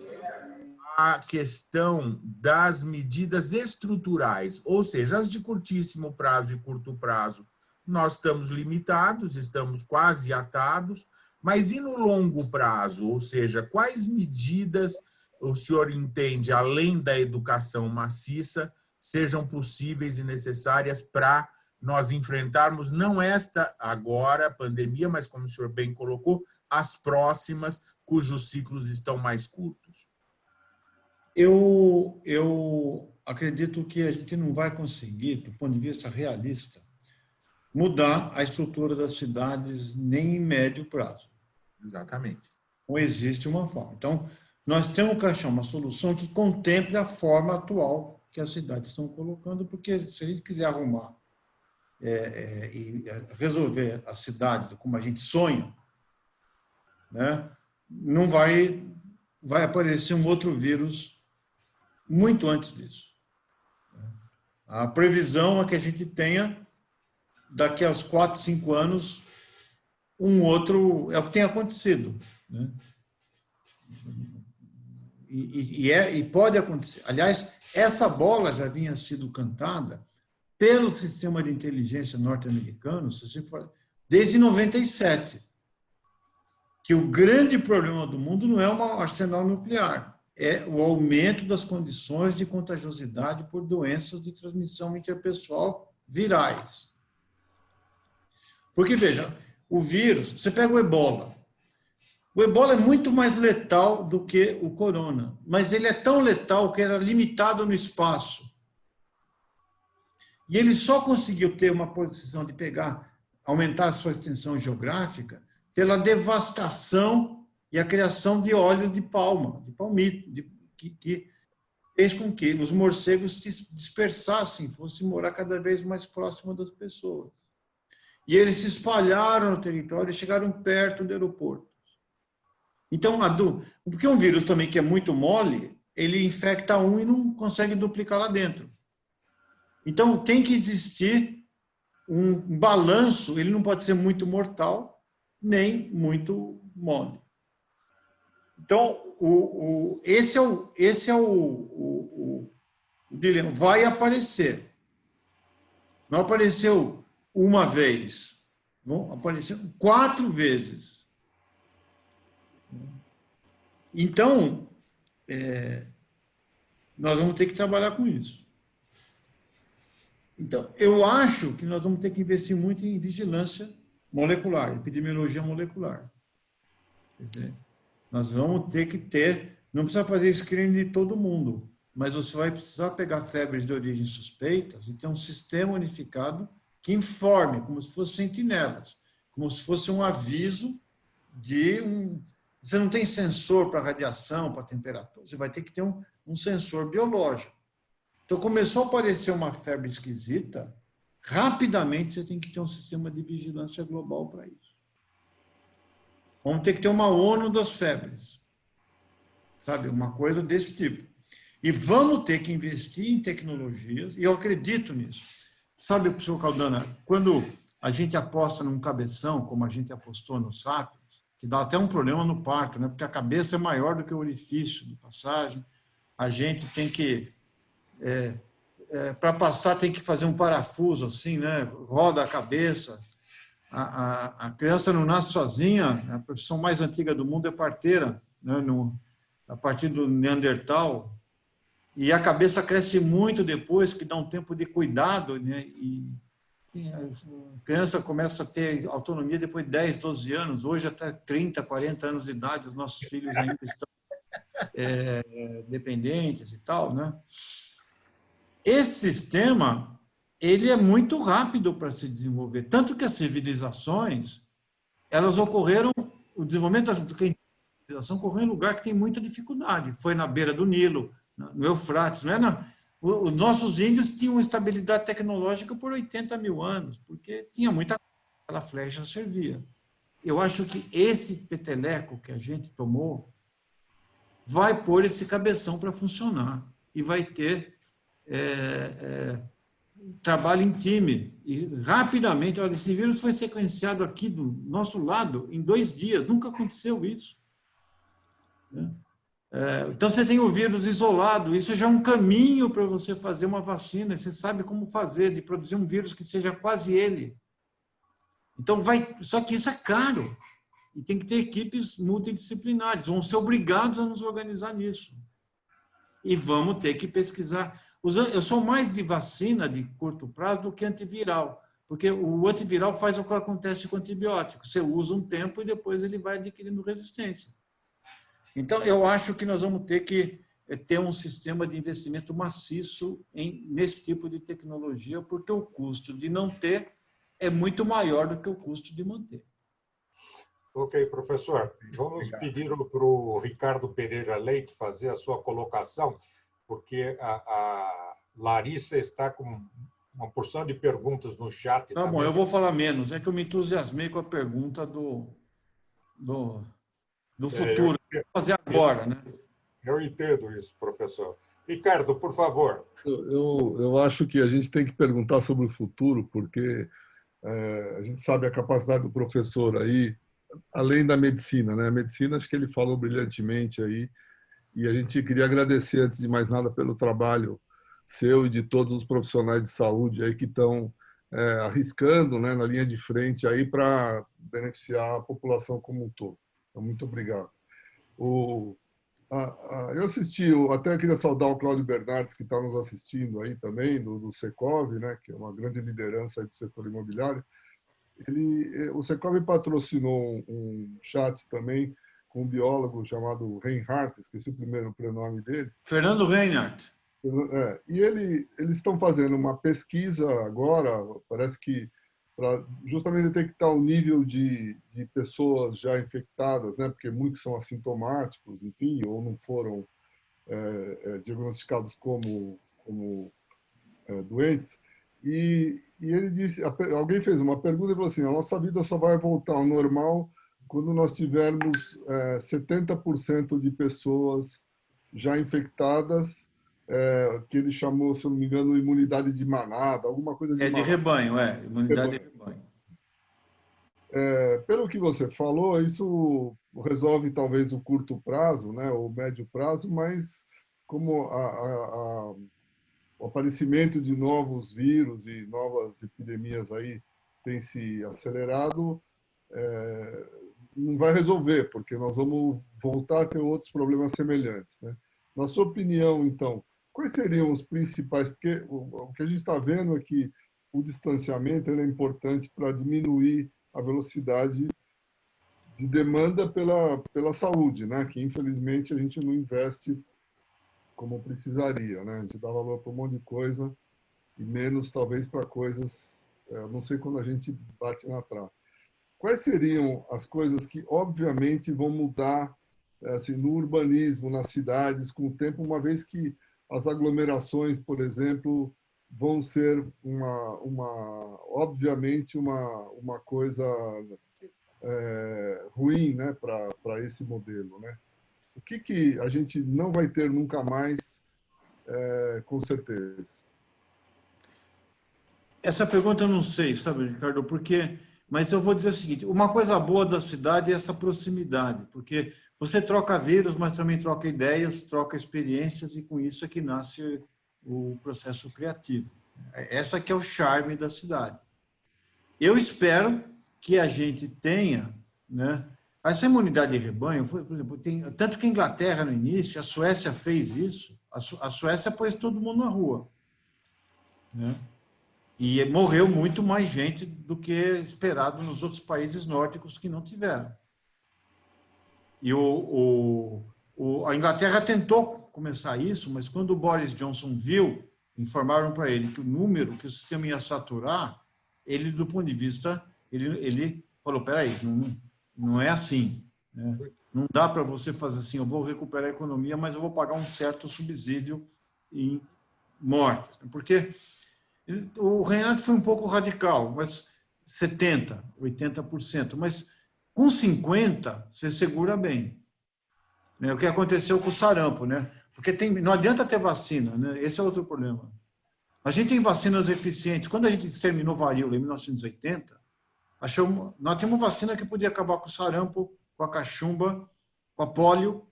a questão das medidas estruturais, ou seja, as de curtíssimo prazo e curto prazo? Nós estamos limitados, estamos quase atados, mas e no longo prazo? Ou seja, quais medidas o senhor entende, além da educação maciça, sejam possíveis e necessárias para nós enfrentarmos, não esta agora, a pandemia, mas, como o senhor bem colocou, as próximas, cujos ciclos estão mais curtos? Eu acredito que a gente não vai conseguir, do ponto de vista realista, mudar a estrutura das cidades nem em médio prazo. Exatamente. Não existe uma forma. Então, nós temos que achar uma solução que contemple a forma atual que as cidades estão colocando, porque se a gente quiser arrumar e resolver a cidade como a gente sonha, né, não vai aparecer um outro vírus muito antes disso. A previsão é que a gente tenha, daqui aos 4, 5 anos, um outro... É o que tem acontecido, né? E pode acontecer. Aliás, essa bola já vinha sido cantada pelo sistema de inteligência norte-americano desde 97, que o grande problema do mundo não é um arsenal nuclear, é o aumento das condições de contagiosidade por doenças de transmissão interpessoal virais. Porque, veja, o vírus, você pega o ebola é muito mais letal do que o corona, mas ele é tão letal que era limitado no espaço. E ele só conseguiu ter uma posição de aumentar a sua extensão geográfica pela devastação e a criação de óleos de palma, de palmito, que fez com que os morcegos se dispersassem, fossem morar cada vez mais próximo das pessoas. E eles se espalharam no território e chegaram perto do aeroporto. Então, porque um vírus também que é muito mole, ele infecta um e não consegue duplicar lá dentro. Então, tem que existir um balanço, ele não pode ser muito mortal, nem muito mole. Então, esse é o dilema. Vai aparecer. Não apareceu uma vez, vão aparecer 4 vezes. Então, nós vamos ter que trabalhar com isso. Então, eu acho que nós vamos ter que investir muito em vigilância molecular, epidemiologia molecular. Quer dizer, nós vamos ter que não precisa fazer screening de todo mundo, mas você vai precisar pegar febres de origem suspeitas e ter um sistema unificado que informe, como se fossem sentinelas, como se fosse um aviso de Você não tem sensor para radiação, para temperatura, você vai ter que ter um sensor biológico. Então, começou a aparecer uma febre esquisita, rapidamente você tem que ter um sistema de vigilância global para isso. Vamos ter que ter uma ONU das febres, sabe? Uma coisa desse tipo. E vamos ter que investir em tecnologias, e eu acredito nisso. Sabe, professor Caldana, quando a gente aposta num cabeção, como a gente apostou no Sapiens, que dá até um problema no parto, né? Porque a cabeça é maior do que o orifício de passagem, a gente tem que... para passar tem que fazer um parafuso assim, né? Roda a cabeça. A criança não nasce sozinha, a profissão mais antiga do mundo é parteira, né? A partir do Neandertal, e a cabeça cresce muito depois, que dá um tempo de cuidado, né? E a criança começa a ter autonomia depois de 10, 12 anos, hoje até 30, 40 anos de idade, os nossos filhos ainda estão dependentes e tal, né? Esse sistema, ele é muito rápido para se desenvolver, tanto que as civilizações, elas ocorreram, o desenvolvimento da civilização ocorreu em lugar que tem muita dificuldade, foi na beira do Nilo, no Eufrates, não é? Os nossos índios tinham estabilidade tecnológica por 80 mil anos, porque tinha muita coisa, aquela flecha servia. Eu acho que esse peteleco que a gente tomou vai pôr esse cabeção para funcionar e vai ter trabalho em time. E rapidamente, olha, esse vírus foi sequenciado aqui do nosso lado em 2 dias. Nunca aconteceu isso. Então, você tem o vírus isolado. Isso já é um caminho para você fazer uma vacina. Você sabe como fazer, de produzir um vírus que seja quase ele. Então, só que isso é caro. E tem que ter equipes multidisciplinares. Vão ser obrigados a nos organizar nisso. E vamos ter que pesquisar. Eu sou mais de vacina de curto prazo do que antiviral, porque o antiviral faz o que acontece com o antibiótico. Você usa um tempo e depois ele vai adquirindo resistência. Então, eu acho que nós vamos ter que ter um sistema de investimento maciço nesse tipo de tecnologia, porque o custo de não ter é muito maior do que o custo de manter. Ok, professor. Vamos pedir para o Ricardo Pereira Leite fazer a sua colocação, porque a Larissa está com uma porção de perguntas no chat. Tá bom, eu vou falar menos. É que eu me entusiasmei com a pergunta do futuro. Vou fazer agora, né? Eu entendo isso, professor. Ricardo, por favor. Eu acho que a gente tem que perguntar sobre o futuro, porque a gente sabe a capacidade do professor aí, além da medicina, né? A medicina, acho que ele falou brilhantemente aí, e a gente queria agradecer, antes de mais nada, pelo trabalho seu e de todos os profissionais de saúde aí que estão arriscando, né, na linha de frente aí para beneficiar a população como um todo. Então, muito obrigado. Eu assisti, até queria saudar o Cláudio Bernardes, que está nos assistindo aí também, do Secov, né, que é uma grande liderança aí do setor imobiliário. O Secov patrocinou um chat também com um biólogo chamado Reinhardt, esqueci o primeiro prenome dele. Fernando Reinhardt. E eles estão fazendo uma pesquisa agora, parece que para justamente detectar o nível de pessoas já infectadas, né? Porque muitos são assintomáticos, enfim, ou não foram diagnosticados como doentes. E ele disse, alguém fez uma pergunta e falou assim: a nossa vida só vai voltar ao normal quando nós tivermos 70% de pessoas já infectadas, que ele chamou, se eu não me engano, imunidade de manada, alguma coisa de manada. De rebanho, imunidade de rebanho. Pelo que você falou, isso resolve talvez o curto prazo, né, ou médio prazo, mas como o aparecimento de novos vírus e novas epidemias aí tem se acelerado, não vai resolver, porque nós vamos voltar a ter outros problemas semelhantes, né? Na sua opinião, então, quais seriam os principais? Porque o que a gente está vendo é que o distanciamento é importante para diminuir a velocidade de demanda pela saúde, né? Que infelizmente a gente não investe como precisaria, né? A gente dá valor para um monte de coisa e menos talvez para coisas, não sei quando a gente bate na trave. Quais seriam as coisas que obviamente vão mudar assim, no urbanismo, nas cidades com o tempo, uma vez que as aglomerações, por exemplo, vão ser obviamente uma coisa ruim, né, para esse modelo, né? O que a gente não vai ter nunca mais, com certeza? Essa pergunta eu não sei, sabe, Ricardo, porque... Mas eu vou dizer o seguinte, uma coisa boa da cidade é essa proximidade, porque você troca vírus, mas também troca ideias, troca experiências, e com isso é que nasce o processo criativo. Essa que é o charme da cidade. Eu espero que a gente tenha, né, essa imunidade de rebanho, por exemplo, tanto que a Inglaterra no início, a Suécia fez isso, a Suécia pôs todo mundo na rua, né? E morreu muito mais gente do que esperado nos outros países nórdicos que não tiveram. E a Inglaterra tentou começar isso, mas quando o Boris Johnson viu, informaram para ele que o número, que o sistema ia saturar, ele, do ponto de vista, ele falou, peraí, não é assim, né? Não dá para você fazer assim, eu vou recuperar a economia, mas eu vou pagar um certo subsídio em mortes. Porque o Reinhardt foi um pouco radical, mas 70%, 80%, mas com 50% você segura bem. O que aconteceu com o sarampo, né? Porque não adianta ter vacina, né? Esse é outro problema. A gente tem vacinas eficientes. Quando a gente exterminou varíola em 1980, nós tínhamos vacina que podia acabar com o sarampo, com a cachumba, com a pólio,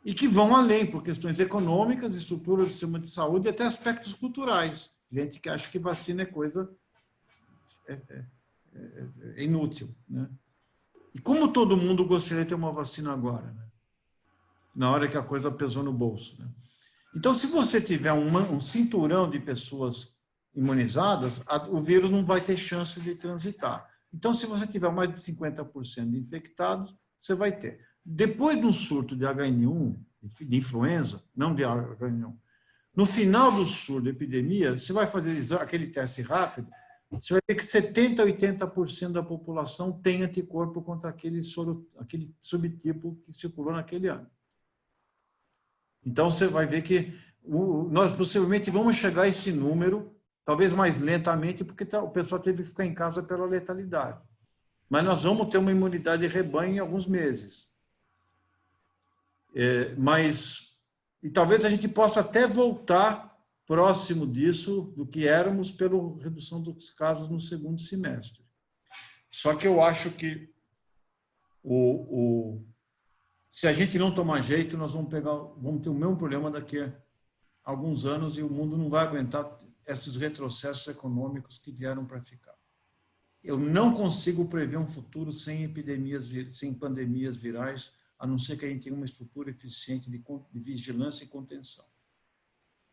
e que vão além, por questões econômicas, estrutura do sistema de saúde e até aspectos culturais. Gente que acha que vacina é coisa inútil, né? E como todo mundo gostaria de ter uma vacina agora, né? Na hora que a coisa pesou no bolso, né? Então, se você tiver um cinturão de pessoas imunizadas, o vírus não vai ter chance de transitar. Então, se você tiver mais de 50% de infectados, você vai ter. Depois de um surto de H1N1, de influenza, não de H1N1, no final do surto da epidemia, você vai fazer aquele teste rápido, você vai ver que 70% a 80% da população tem anticorpo contra aquele subtipo que circulou naquele ano. Então, você vai ver que nós possivelmente vamos chegar a esse número, talvez mais lentamente, porque o pessoal teve que ficar em casa pela letalidade. Mas nós vamos ter uma imunidade de rebanho em alguns meses. E talvez a gente possa até voltar próximo disso, do que éramos, pela redução dos casos no segundo semestre. Só que eu acho que se a gente não tomar jeito, nós vamos ter o mesmo problema daqui a alguns anos e o mundo não vai aguentar esses retrocessos econômicos que vieram para ficar. Eu não consigo prever um futuro sem epidemias, sem pandemias virais, a não ser que a gente tenha uma estrutura eficiente de vigilância e contenção.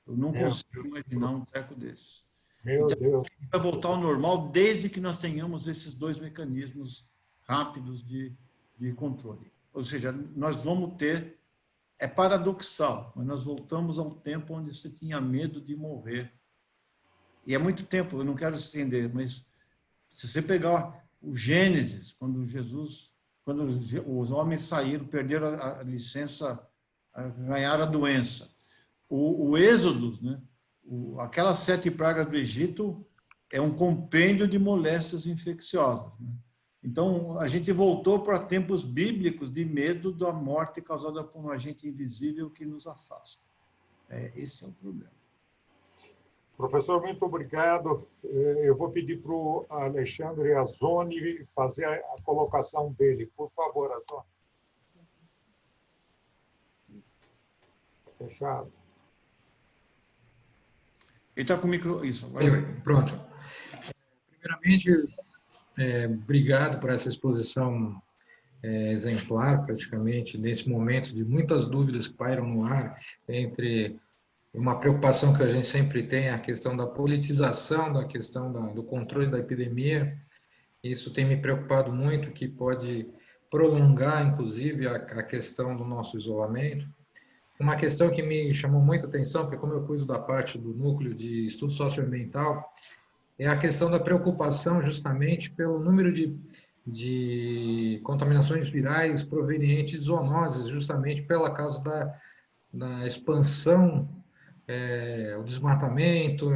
Eu não consigo imaginar um treco desses. Meu Deus. Vai voltar ao normal desde que nós tenhamos esses dois mecanismos rápidos de controle. Ou seja, nós vamos ter... É paradoxal, mas nós voltamos a um tempo onde você tinha medo de morrer. E é muito tempo, eu não quero estender, mas se você pegar o Gênesis, quando os homens saíram, perderam a licença, ganharam a doença. O Êxodo, né? Aquelas 7 pragas do Egito é um compêndio de moléstias infecciosas, né? Então, a gente voltou para tempos bíblicos de medo da morte causada por um agente invisível que nos afasta. Esse é o problema. Professor, muito obrigado. Eu vou pedir para o Alexandre Azzoni fazer a colocação dele. Por favor, Azzoni. Fechado. Ele está com o micro... Isso. Pronto. Primeiramente, obrigado por essa exposição exemplar, praticamente, nesse momento de muitas dúvidas que pairam no ar, entre uma preocupação que a gente sempre tem, a questão da politização, da questão do controle da epidemia. Isso tem me preocupado muito, que pode prolongar, inclusive, a questão do nosso isolamento. Uma questão que me chamou muita atenção, porque como eu cuido da parte do núcleo de estudo socioambiental, é a questão da preocupação justamente pelo número de contaminações virais provenientes de zoonoses, justamente pela causa da expansão, o desmatamento,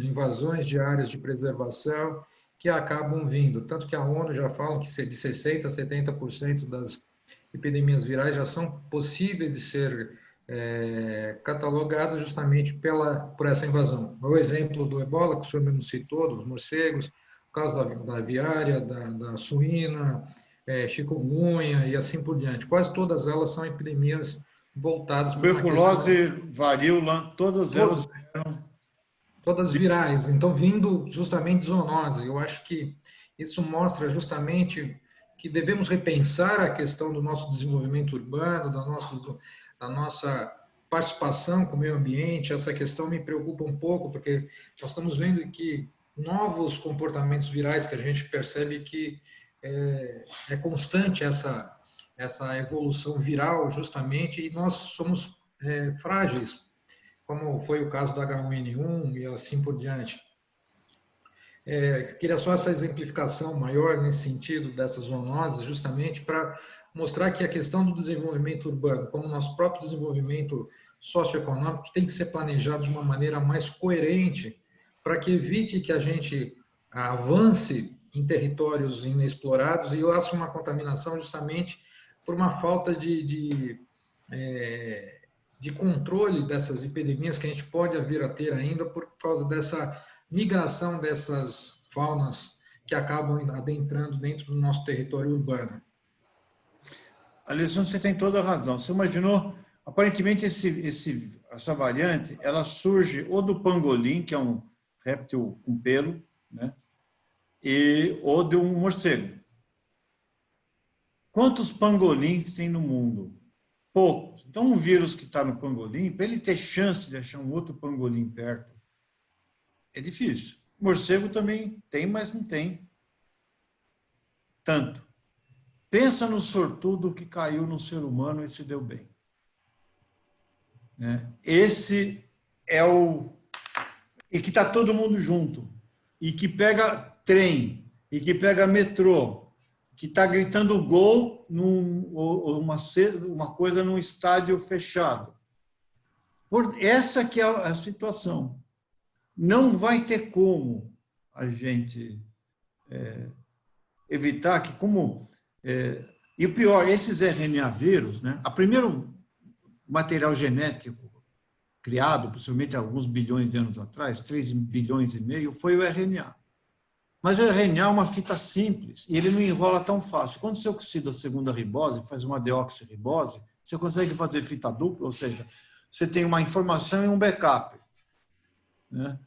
invasões de áreas de preservação que acabam vindo. Tanto que a ONU já fala que de 60% a 70% das epidemias virais já são possíveis de ser catalogadas justamente por essa invasão. O exemplo do ebola, que o senhor mesmo citou, dos morcegos, o caso da aviária, da suína, chikungunya e assim por diante. Quase todas elas são epidemias voltadas para tuberculose, varíola, todas elas todas virais, então vindo justamente de zoonose. Eu acho que isso mostra justamente que devemos repensar a questão do nosso desenvolvimento urbano, da nossa participação com o meio ambiente. Essa questão me preocupa um pouco, porque nós estamos vendo que novos comportamentos virais que a gente percebe que é constante essa evolução viral, justamente, e nós somos frágeis, como foi o caso do H1N1 e assim por diante. Queria só essa exemplificação maior nesse sentido dessas zoonoses, justamente para mostrar que a questão do desenvolvimento urbano, como o nosso próprio desenvolvimento socioeconômico, tem que ser planejado de uma maneira mais coerente para que evite que a gente avance em territórios inexplorados e haja uma contaminação justamente por uma falta de de controle dessas epidemias que a gente pode vir a ter ainda por causa dessa migração dessas faunas que acabam adentrando dentro do nosso território urbano? Alisson, você tem toda a razão. Você imaginou, aparentemente, essa variante, ela surge ou do pangolim, que é um réptil com pelo, né? Ou de um morcego. Quantos pangolins tem no mundo? Poucos. Então, um vírus que está no pangolim, para ele ter chance de achar um outro pangolim perto, é difícil. Morcego também tem, mas não tem tanto. Pensa no sortudo que caiu no ser humano e se deu bem. Esse é o... E que está todo mundo junto. E que pega trem. E que pega metrô. Que está gritando gol uma coisa num estádio fechado. Essa que é a situação. Não vai ter como a gente evitar que, e o pior, esses RNA vírus, né? O primeiro material genético criado, possivelmente há alguns bilhões de anos atrás, 3 bilhões e meio, foi o RNA. Mas o RNA é uma fita simples e ele não enrola tão fácil. Quando você oxida a segunda ribose, faz uma deoxirribose, você consegue fazer fita dupla, ou seja, você tem uma informação e um backup, né?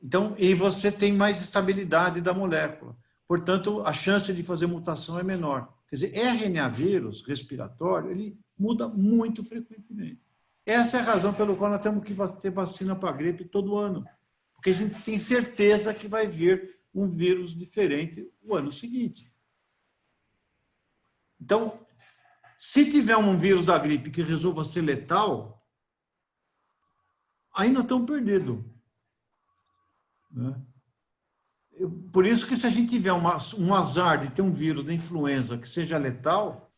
Então, e você tem mais estabilidade da molécula. Portanto, a chance de fazer mutação é menor. Quer dizer, RNA vírus respiratório, ele muda muito frequentemente. Essa é a razão pela qual nós temos que ter vacina para a gripe todo ano. Porque a gente tem certeza que vai vir um vírus diferente o ano seguinte. Então, se tiver um vírus da gripe que resolva ser letal, aí nós estamos perdidos, né? Por isso que se a gente tiver um azar de ter um vírus da influenza que seja letal,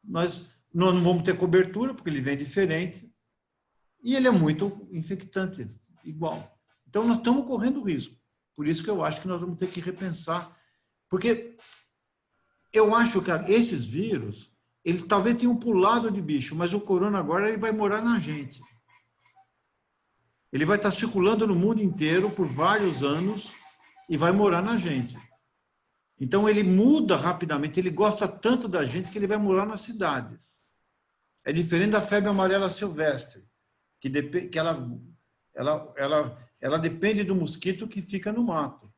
nós não vamos ter cobertura, porque ele vem diferente, e ele é muito infectante, igual. Então, nós estamos correndo risco. Por isso que eu acho que nós vamos ter que repensar. Porque eu acho que esses vírus, eles talvez tenham pulado de bicho, mas o corona agora ele vai morar na gente. Ele vai estar circulando no mundo inteiro por vários anos e vai morar na gente. Então, ele muda rapidamente, ele gosta tanto da gente que ele vai morar nas cidades. É diferente da febre amarela silvestre, que ela depende do mosquito que fica no mato.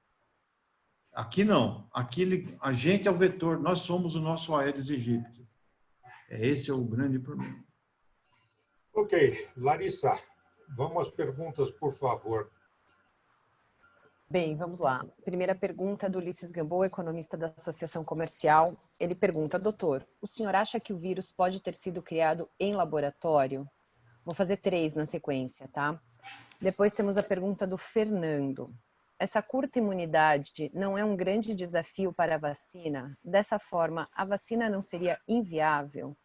Aqui não. Aqui a gente é o vetor, nós somos o nosso Aedes aegypti. Esse é o grande problema. Ok. Larissa, vamos às perguntas, por favor. Bem, vamos lá. Primeira pergunta do Ulisses Gamboa, economista da Associação Comercial. Ele pergunta, doutor, o senhor acha que o vírus pode ter sido criado em laboratório? Vou fazer 3 na sequência, tá? Depois temos a pergunta do Fernando. Essa curta imunidade não é um grande desafio para a vacina? Dessa forma, a vacina não seria inviável?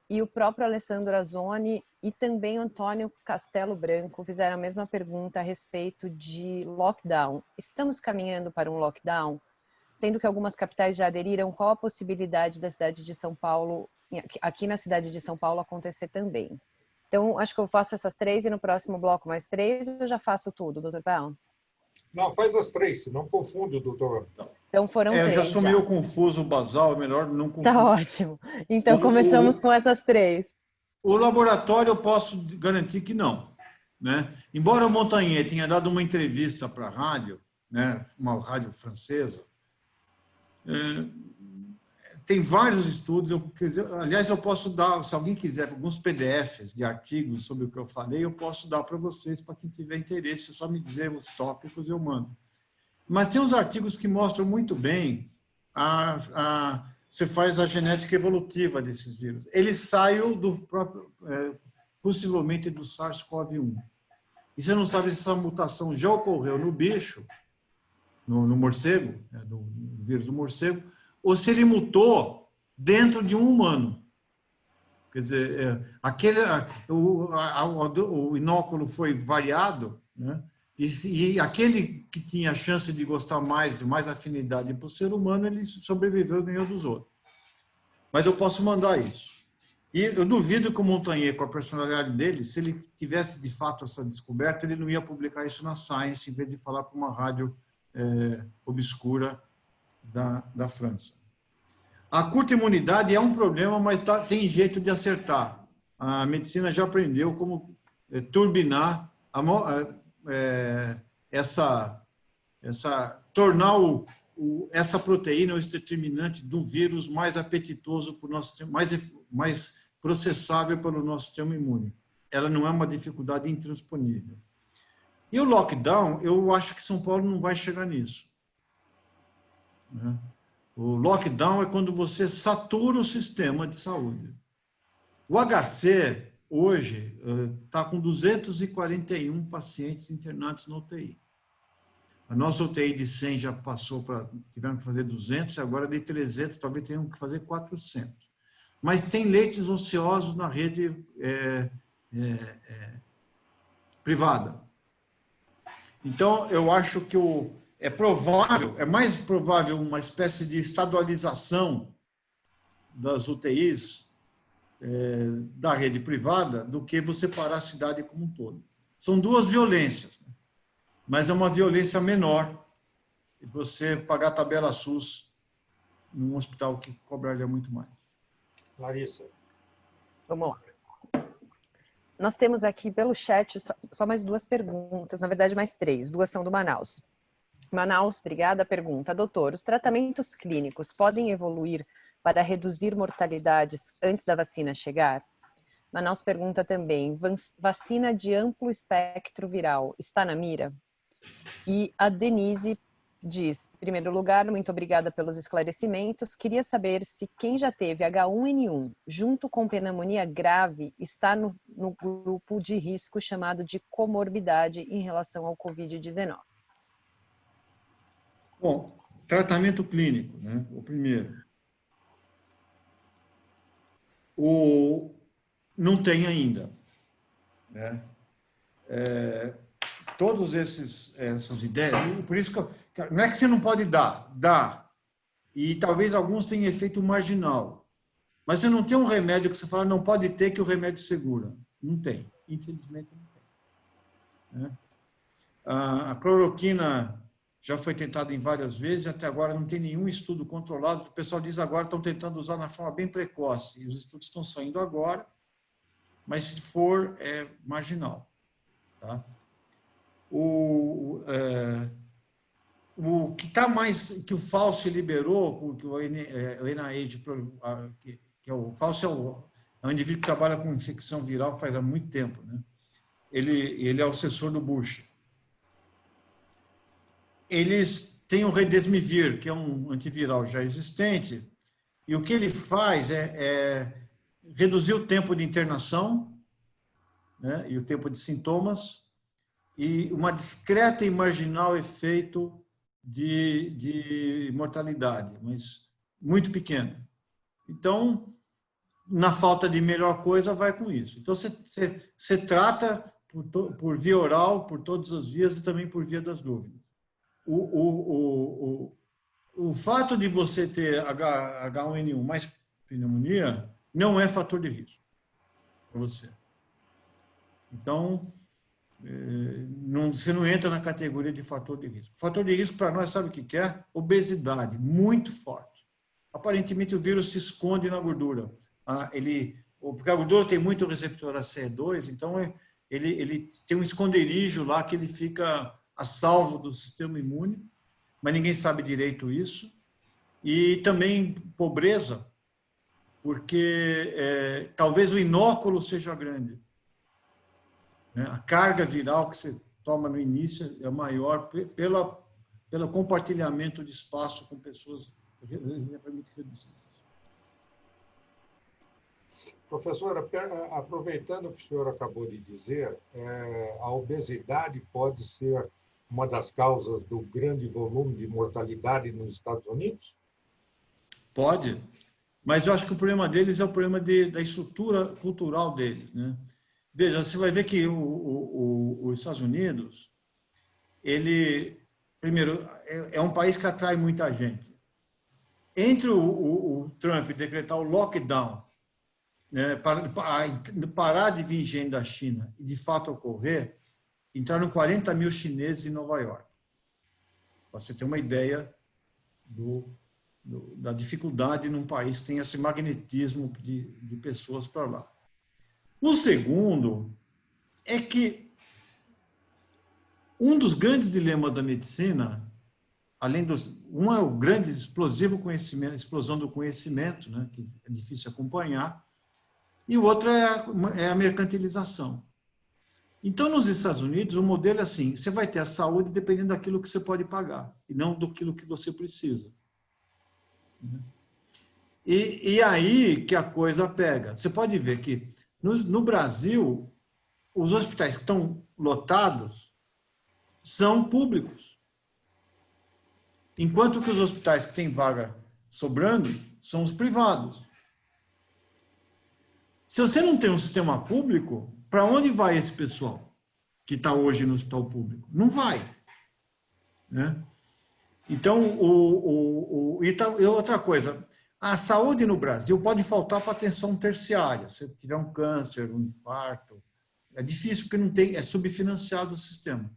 E o próprio Alessandro Azzoni e também Antônio Castelo Branco fizeram a mesma pergunta a respeito de lockdown. Estamos caminhando para um lockdown? Sendo que algumas capitais já aderiram, qual a possibilidade da cidade de São Paulo, aqui na cidade de São Paulo, acontecer também? Então, acho que eu faço essas 3 e no próximo bloco mais 3, ou eu já faço tudo, doutor Pell? Não, faz as 3, não confunde, doutor. Então foram 3. Eu já sou meio confuso, o basal, é melhor não confundir. Tá ótimo. Então começamos com essas 3. O laboratório eu posso garantir que não, né? Embora o Montagnier tenha dado uma entrevista para a rádio, né, uma rádio francesa, tem vários estudos, aliás, eu posso dar, se alguém quiser, alguns PDFs de artigos sobre o que eu falei, eu posso dar para vocês, para quem tiver interesse, é só me dizer os tópicos e eu mando. Mas tem uns artigos que mostram muito bem, você faz a genética evolutiva desses vírus. Ele saiu do próprio, possivelmente do SARS-CoV-1. E você não sabe se essa mutação já ocorreu no bicho, no morcego, no vírus do morcego, ou se ele mutou dentro de um humano. Quer dizer, o inóculo foi variado, né? E aquele que tinha a chance de gostar mais, de mais afinidade para o ser humano, ele sobreviveu e ganhou dos outros. Mas eu posso mandar isso. E eu duvido que o Montagnier, com a personalidade dele, se ele tivesse de fato essa descoberta, ele não ia publicar isso na Science, em vez de falar para uma rádio obscura da França. A curta imunidade é um problema, mas tem jeito de acertar. A medicina já aprendeu como turbinar tornar essa proteína, o determinante do vírus, mais apetitoso para o nosso sistema, mais processável pelo nosso sistema imune. Ela não é uma dificuldade intransponível. E o lockdown, eu acho que São Paulo não vai chegar nisso. O lockdown é quando você satura o sistema de saúde. O HC, hoje, está com 241 pacientes internados na UTI. A nossa UTI de 100 já passou para... Tivemos que fazer 200, agora de 300, talvez tenhamos que fazer 400. Mas tem leitos ociosos na rede privada. Então, eu acho que é mais provável uma espécie de estadualização das UTIs da rede privada do que você parar a cidade como um todo. São duas violências, né? Mas é uma violência menor e você pagar a tabela SUS num hospital que cobraria muito mais. Larissa. Vamos lá. Nós temos aqui pelo chat só mais 2 perguntas, na verdade mais 3, 2 são do Manaus. Manaus, obrigada, pergunta. Doutor, os tratamentos clínicos podem evoluir para reduzir mortalidades antes da vacina chegar? Manaus pergunta também, vacina de amplo espectro viral está na mira? E a Denise diz, em primeiro lugar, muito obrigada pelos esclarecimentos. Queria saber se quem já teve H1N1 junto com pneumonia grave está no grupo de risco chamado de comorbidade em relação ao Covid-19. Bom, tratamento clínico, né? O primeiro. Não tem ainda, né? Todas essas ideias, por isso que não é que você não pode dar, dá. E talvez alguns tenham efeito marginal. Mas você não tem um remédio que você fala, não pode ter que o remédio segura. Não tem, infelizmente não tem. Né? A cloroquina já foi tentada em várias vezes, até agora não tem nenhum estudo controlado. O pessoal diz agora estão tentando usar na forma bem precoce, e os estudos estão saindo agora, mas se for, é marginal. Tá? O que está mais, que o Fauci liberou, que o NIH, que o Fauci é um indivíduo que trabalha com infecção viral faz há muito tempo, né? Ele é o assessor do Bush. Eles têm o Remdesivir, que é um antiviral já existente, e o que ele faz é reduzir o tempo de internação, né, e o tempo de sintomas, e uma discreta e marginal efeito de mortalidade, mas muito pequeno. Então, na falta de melhor coisa, vai com isso. Então, você trata por via oral, por todas as vias e também por via das dúvidas. O fato de você ter H1N1 mais pneumonia não é fator de risco para você. Então, você não entra na categoria de fator de risco. Fator de risco para nós, sabe o que é? Obesidade, muito forte. Aparentemente, o vírus se esconde na gordura. Porque a gordura tem muito receptor ACE2, então ele tem um esconderijo lá que ele fica a salvo do sistema imune, mas ninguém sabe direito isso. E também pobreza, porque talvez o inóculo seja grande. A carga viral que você toma no início é maior pelo compartilhamento de espaço com pessoas relativamente reduzidas. Professora, aproveitando o que o senhor acabou de dizer, a obesidade pode ser uma das causas do grande volume de mortalidade nos Estados Unidos? Pode, mas eu acho que o problema deles é o problema da estrutura cultural deles, né? Veja, você vai ver que os Estados Unidos, primeiro, é um país que atrai muita gente. Entre o Trump decretar o lockdown né, parar de vir gente da China e de fato ocorrer, entraram 40 mil chineses em Nova York. Para você ter uma ideia da dificuldade num país que tem esse magnetismo de pessoas para lá. O segundo é que um dos grandes dilemas da medicina, um é o grande explosivo conhecimento, explosão do conhecimento, né, que é difícil acompanhar, e o outro é a mercantilização. Então, nos Estados Unidos, o modelo é assim, você vai ter a saúde dependendo daquilo que você pode pagar, e não daquilo que você precisa. E aí que a coisa pega. Você pode ver que, no Brasil, os hospitais que estão lotados são públicos. Enquanto que os hospitais que têm vaga sobrando são os privados. Se você não tem um sistema público, para onde vai esse pessoal que está hoje no hospital público? Não vai. Né? Então, e outra coisa, a saúde no Brasil pode faltar para atenção terciária. Se tiver um câncer, um infarto, é difícil porque não tem, é subfinanciado o sistema.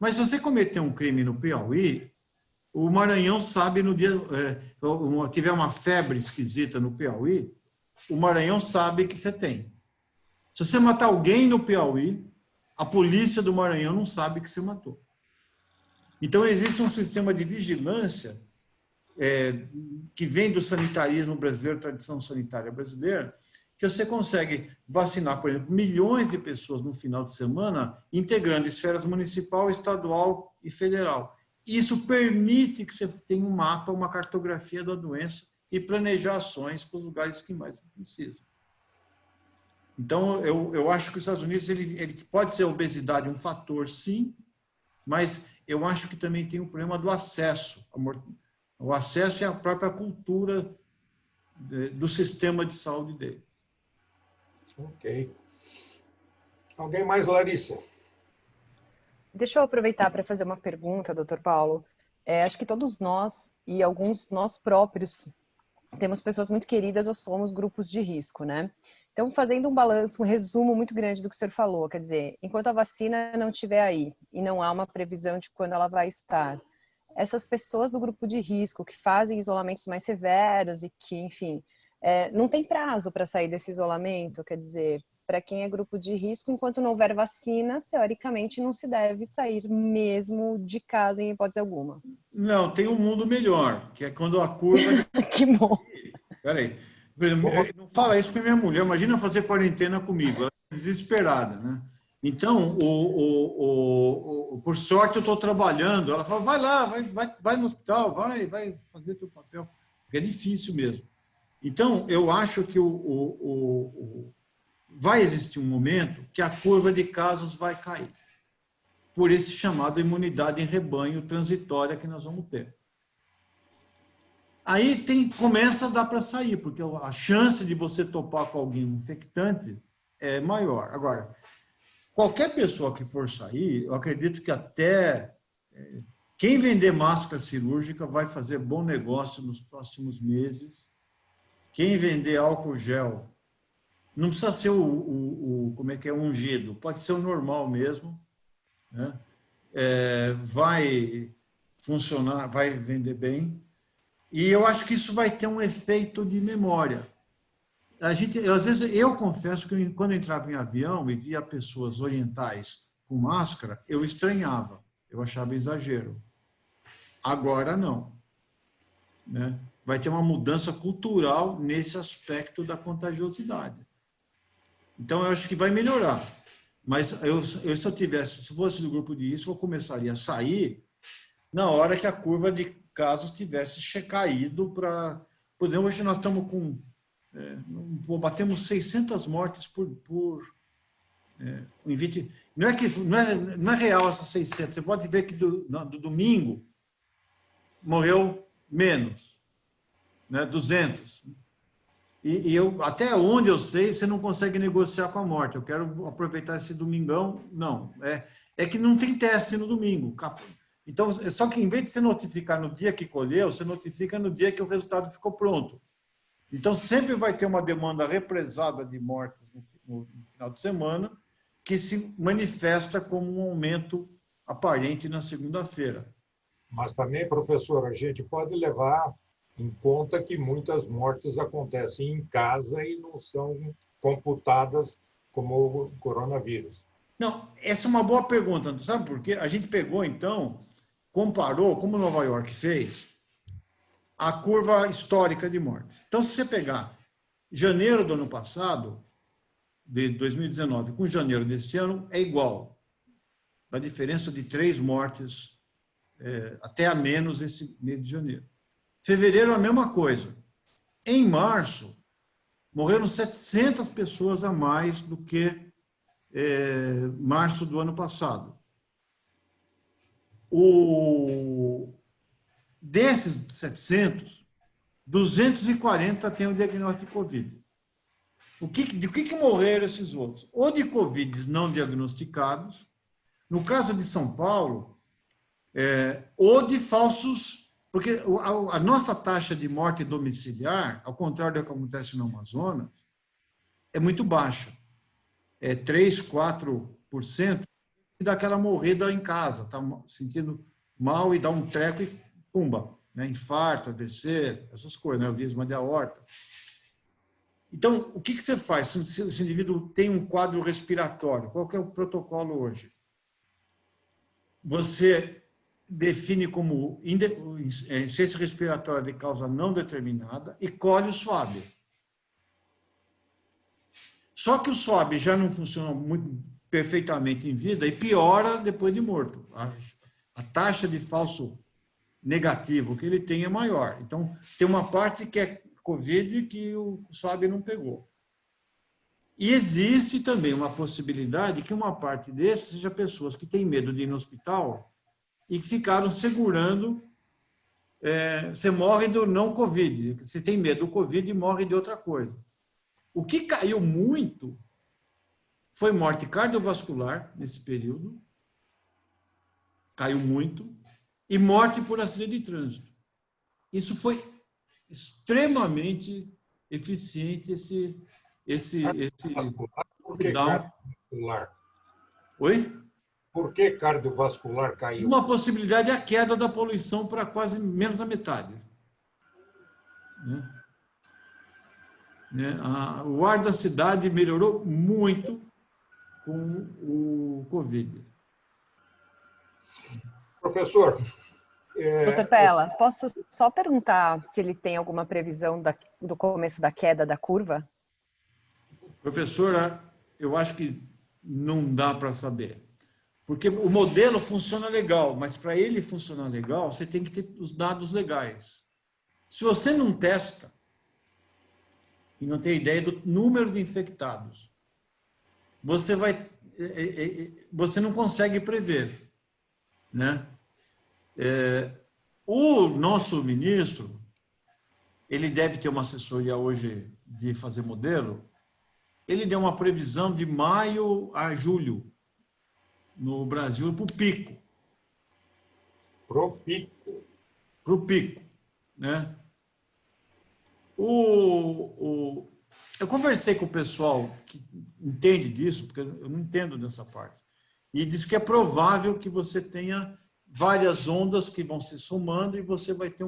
Mas se você cometer um crime no Piauí, o Maranhão sabe no dia, tiver uma febre esquisita no Piauí, o Maranhão sabe que você tem. Se você matar alguém no Piauí, a polícia do Maranhão não sabe que você matou. Então, existe um sistema de vigilância que vem do sanitarismo brasileiro, tradição sanitária brasileira, que você consegue vacinar, por exemplo, milhões de pessoas no final de semana, integrando esferas municipal, estadual e federal. Isso permite que você tenha um mapa, uma cartografia da doença e planejar ações para os lugares que mais precisam. Então, eu acho que os Estados Unidos ele pode ser a obesidade um fator, sim, mas eu acho que também tem o problema do acesso. O acesso é a própria cultura do sistema de saúde dele. Ok. Alguém mais, Larissa? Deixa eu aproveitar para fazer uma pergunta, doutor Paulo. Acho que todos nós, e alguns nós próprios, temos pessoas muito queridas ou somos grupos de risco, né? Então, fazendo um balanço, um resumo muito grande do que o senhor falou, quer dizer, enquanto a vacina não estiver aí e não há uma previsão de quando ela vai estar, essas pessoas do grupo de risco que fazem isolamentos mais severos e que, enfim, não tem prazo para sair desse isolamento, quer dizer, para quem é grupo de risco, enquanto não houver vacina, teoricamente não se deve sair mesmo de casa em hipótese alguma. Não, tem um mundo melhor, que é quando a curva... Que bom! Peraí, não fala isso para minha mulher, imagina fazer quarentena comigo, ela é desesperada, né? Então, por sorte, eu estou trabalhando. Ela fala, vai lá, vai no hospital, vai fazer teu papel. Porque é difícil mesmo. Então, eu acho que vai existir um momento que a curva de casos vai cair, por esse chamado imunidade em rebanho transitória que nós vamos ter. Aí começa a dar para sair, porque a chance de você topar com alguém infectante é maior. Agora, qualquer pessoa que for sair, eu acredito que até quem vender máscara cirúrgica vai fazer bom negócio nos próximos meses. Quem vender álcool gel, não precisa ser como é que é, ungido, pode ser o normal mesmo, né? Vai funcionar, vai vender bem. E eu acho que isso vai ter um efeito de memória. Às vezes, eu confesso que quando eu entrava em avião e via pessoas orientais com máscara, eu estranhava, eu achava exagero. Agora, não. Né? Vai ter uma mudança cultural nesse aspecto da contagiosidade. Então, eu acho que vai melhorar. Mas se fosse do grupo de risco, eu começaria a sair na hora que a curva de casos tivesse caído para... Por exemplo, hoje nós estamos com... batemos 600 mortes em 20... Não é real essas 600. Você pode ver que do domingo morreu menos, né? 200. E até onde eu sei, você não consegue negociar com a morte. Eu quero aproveitar esse domingão. Não, é que não tem teste no domingo. Então, só que em vez de você notificar no dia que colheu, você notifica no dia que o resultado ficou pronto. Então, sempre vai ter uma demanda represada de mortes no final de semana, que se manifesta como um aumento aparente na segunda-feira. Mas também, professor, a gente pode levar em conta que muitas mortes acontecem em casa e não são computadas como o coronavírus. Não, essa é uma boa pergunta. Sabe por quê? A gente pegou, então, comparou, como Nova York fez, a curva histórica de mortes. Então, se você pegar janeiro do ano passado, de 2019, com janeiro desse ano, é igual. A diferença de 3 mortes, até a menos esse mês de janeiro. Fevereiro, a mesma coisa. Em março, morreram 700 pessoas a mais do que março do ano passado. Desses 700, 240 têm o diagnóstico de Covid. De que morreram esses outros? Ou de Covid não diagnosticados, no caso de São Paulo, ou de falsos, porque a nossa taxa de morte domiciliar, ao contrário do que acontece no Amazonas, é muito baixa. É 3%, 4%, e dá aquela morrida em casa, está sentindo mal e dá um treco e pumba, né? Infarto, AVC, essas coisas, né? Aneurisma de aorta. Então, o que você faz se esse indivíduo tem um quadro respiratório? Qual que é o protocolo hoje? Você define como insuficiência respiratória de causa não determinada e colhe o SWAB. Só que o SWAB já não funciona muito perfeitamente em vida e piora depois de morto. A taxa de falso negativo que ele tem é maior. Então, tem uma parte que é Covid que o SWAB não pegou. E existe também uma possibilidade que uma parte desses seja pessoas que têm medo de ir no hospital e que ficaram segurando. Você morre do não Covid. Você tem medo do Covid e morre de outra coisa. O que caiu muito foi morte cardiovascular nesse período. Caiu muito. E morte por acidente de trânsito. Isso foi extremamente eficiente, esse Por que cardiovascular? Oi? Por que cardiovascular caiu? Uma possibilidade é a queda da poluição para quase menos da metade. O ar da cidade melhorou muito com o Covid. Professor, Doutor Pella, posso só perguntar se ele tem alguma previsão do começo da queda da curva? Professora, eu acho que não dá para saber. Porque o modelo funciona legal, mas para ele funcionar legal, você tem que ter os dados legais. Se você não testa e não tem ideia do número de infectados, você não consegue prever, né? O nosso ministro, ele deve ter uma assessoria hoje de fazer modelo, ele deu uma previsão de maio a julho no Brasil para o pico. Pro pico. Para o pico, né? Eu conversei com o pessoal que entende disso, porque eu não entendo dessa parte, e disse que é provável que você tenha várias ondas que vão se somando e você vai ter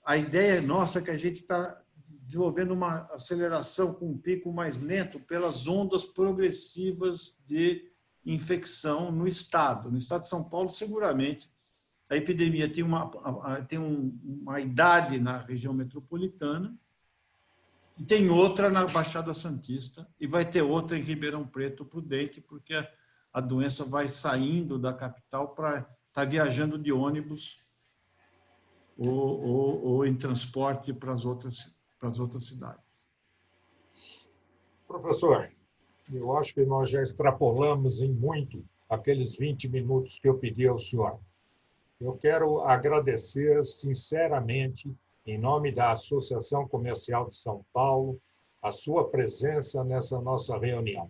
a ideia nossa é que a gente está desenvolvendo uma aceleração com um pico mais lento pelas ondas progressivas de infecção no estado. No estado de São Paulo, seguramente, a epidemia tem uma idade na região metropolitana e tem outra na Baixada Santista e vai ter outra em Ribeirão Preto, Prudente, porque a doença vai saindo da capital para estar viajando de ônibus ou em transporte para as outras cidades. Professor, eu acho que nós já extrapolamos em muito aqueles 20 minutos que eu pedi ao senhor. Eu quero agradecer sinceramente, em nome da Associação Comercial de São Paulo, a sua presença nessa nossa reunião.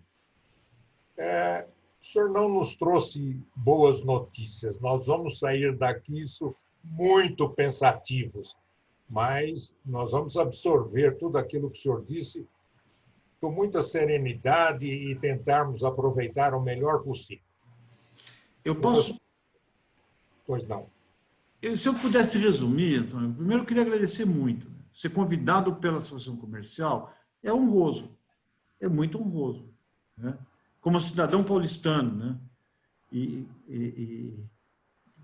O senhor não nos trouxe boas notícias. Nós vamos sair daqui muito pensativos. mas nós vamos absorver tudo aquilo que o senhor disse com muita serenidade e tentarmos aproveitar o melhor possível. Eu posso, Pois não. se eu pudesse resumir, Antônio, primeiro eu queria agradecer muito. Né? Ser convidado pela Associação Comercial é honroso, é muito honroso. Né? Como cidadão paulistano, né? E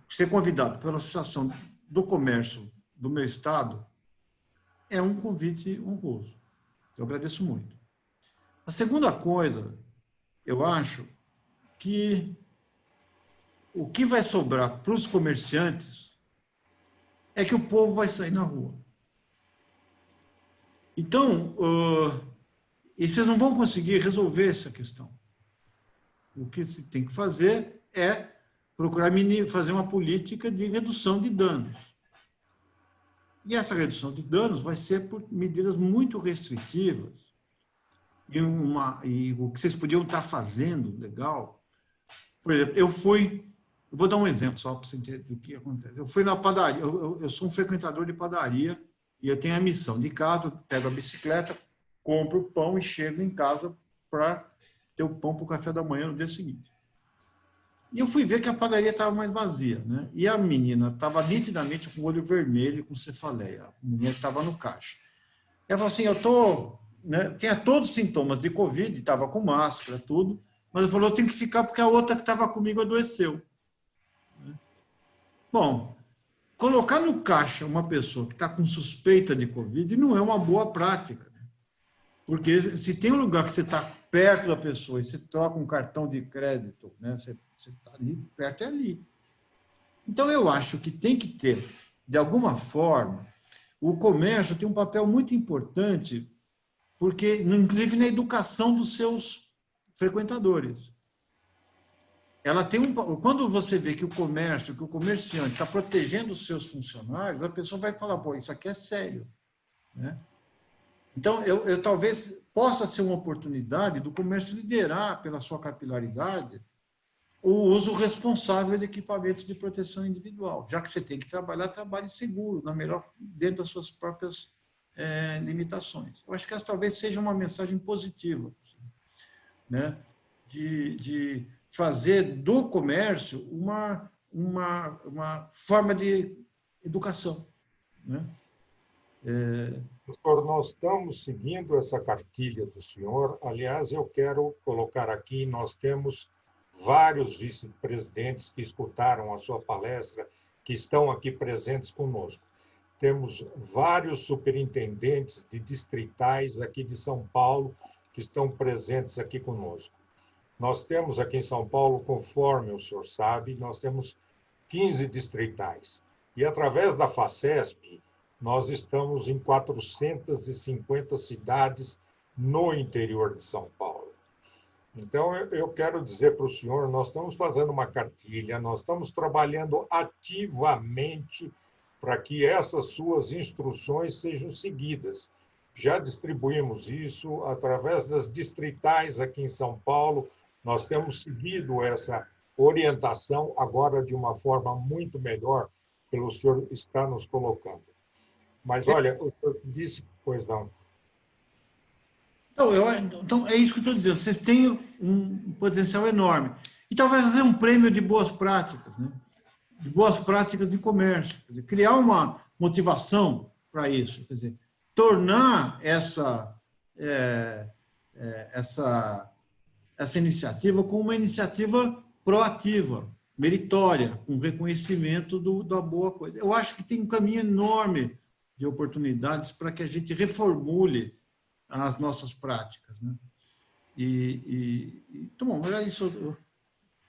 ser convidado pela Associação do Comércio do meu estado é um convite honroso. Eu agradeço muito. A segunda coisa, eu acho que o que vai sobrar para os comerciantes é que o povo vai sair na rua. Então, e vocês não vão conseguir resolver essa questão. O que se tem que fazer é procurar fazer uma política de redução de danos. E essa redução de danos vai ser por medidas muito restritivas. E o que vocês podiam estar fazendo, legal. Por exemplo, eu vou dar um exemplo só para você entender o que acontece. Eu fui na padaria, eu sou um frequentador de padaria e eu tenho a missão de casa, pego a bicicleta, compro o pão e chego em casa para ter o pão para o café da manhã no dia seguinte. E eu fui ver que a padaria estava mais vazia, né? E a menina estava nitidamente com o olho vermelho, com cefaleia. A menina estava no caixa. Ela falou assim, eu estou... Né? Tinha todos os sintomas de Covid, estava com máscara, tudo, mas ela falou, eu tenho que ficar porque a outra que estava comigo adoeceu. Bom, colocar no caixa uma pessoa que está com suspeita de Covid não é uma boa prática. Né? Porque se tem um lugar que você está perto da pessoa e você troca um cartão de crédito, né? Você está ali, perto é ali. Então, eu acho que tem que ter, de alguma forma, o comércio tem um papel muito importante, porque, inclusive, na educação dos seus frequentadores. Ela tem quando você vê que o comércio, que o comerciante está protegendo os seus funcionários, a pessoa vai falar, pô, isso aqui é sério. Né? Então, eu talvez possa ser uma oportunidade do comércio liderar, pela sua capilaridade, o uso responsável de equipamentos de proteção individual. Já que você tem que trabalhar, trabalhe seguro, dentro das suas próprias limitações. Eu acho que essa talvez seja uma mensagem positiva, né? De fazer do comércio uma forma de educação. Né? Doutor, nós estamos seguindo essa cartilha do senhor. Aliás, eu quero colocar aqui, nós temos vários vice-presidentes que escutaram a sua palestra, que estão aqui presentes conosco. Temos vários superintendentes de distritais aqui de São Paulo que estão presentes aqui conosco. Nós temos aqui em São Paulo, conforme o senhor sabe, nós temos 15 distritais. E através da FACESP, nós estamos em 450 cidades no interior de São Paulo. Então, eu quero dizer para o senhor, nós estamos fazendo uma cartilha, nós estamos trabalhando ativamente para que essas suas instruções sejam seguidas. Já distribuímos isso através das distritais aqui em São Paulo, nós temos seguido essa orientação agora de uma forma muito melhor, pelo senhor estar nos colocando. Mas, olha, o senhor disse, pois não. Então, é isso que eu estou dizendo. Vocês têm um potencial enorme. E talvez fazer um prêmio de boas práticas, né? De boas práticas de comércio. Quer dizer, criar uma motivação para isso. Quer dizer, tornar essa iniciativa como uma iniciativa proativa, meritória, com reconhecimento da boa coisa. Eu acho que tem um caminho enorme de oportunidades para que a gente reformule as nossas práticas. Né? Então, bom, era isso.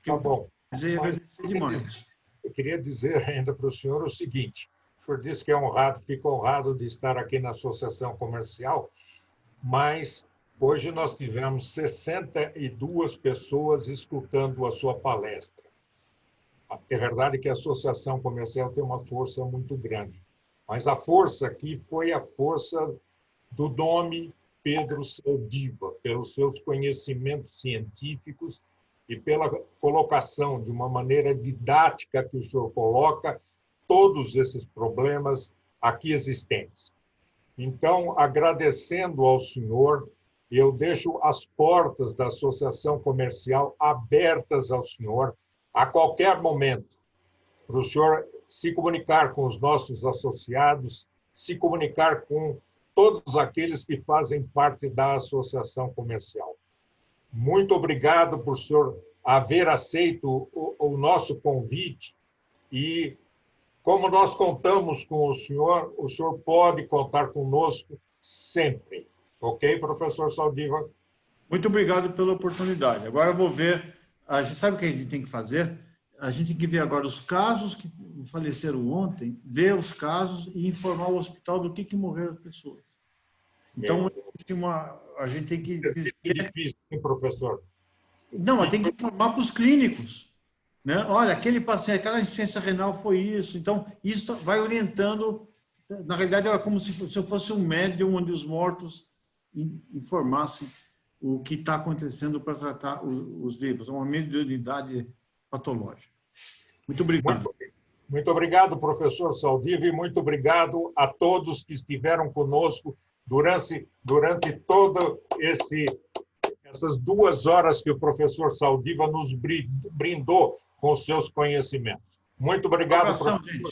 Tá bom. Agradecer demais. Eu queria dizer ainda para o senhor o seguinte, o senhor disse que é honrado, fico honrado de estar aqui na Associação Comercial, mas hoje nós tivemos 62 pessoas escutando a sua palestra. É verdade que a Associação Comercial tem uma força muito grande, mas a força aqui foi a força do nome Pedro Saldiva, pelos seus conhecimentos científicos e pela colocação de uma maneira didática que o senhor coloca todos esses problemas aqui existentes. Então, agradecendo ao senhor, eu deixo as portas da Associação Comercial abertas ao senhor a qualquer momento, para o senhor se comunicar com os nossos associados, se comunicar com todos aqueles que fazem parte da Associação Comercial. Muito obrigado por o senhor haver aceito o nosso convite e, como nós contamos com o senhor pode contar conosco sempre. Ok, professor Saldiva? Muito obrigado pela oportunidade. Agora eu vou ver, a gente sabe o que a gente tem que fazer? A gente tem que ver agora os casos que faleceram ontem, ver os casos e informar o hospital do que morreram as pessoas. Então, a gente tem que dizer... É difícil, hein, professor? Não, tem que informar para os clínicos. Né? Olha, aquele paciente, aquela insuficiência renal foi isso. Então, isso vai orientando... Na realidade, é como se fosse um médium onde os mortos informassem o que está acontecendo para tratar os vivos. É uma mediunidade patológica. Muito obrigado. Muito obrigado, professor Saldiva, e muito obrigado a todos que estiveram conosco durante todo essas 2 horas que o professor Saldiva nos brindou com seus conhecimentos. Muito obrigado, professor.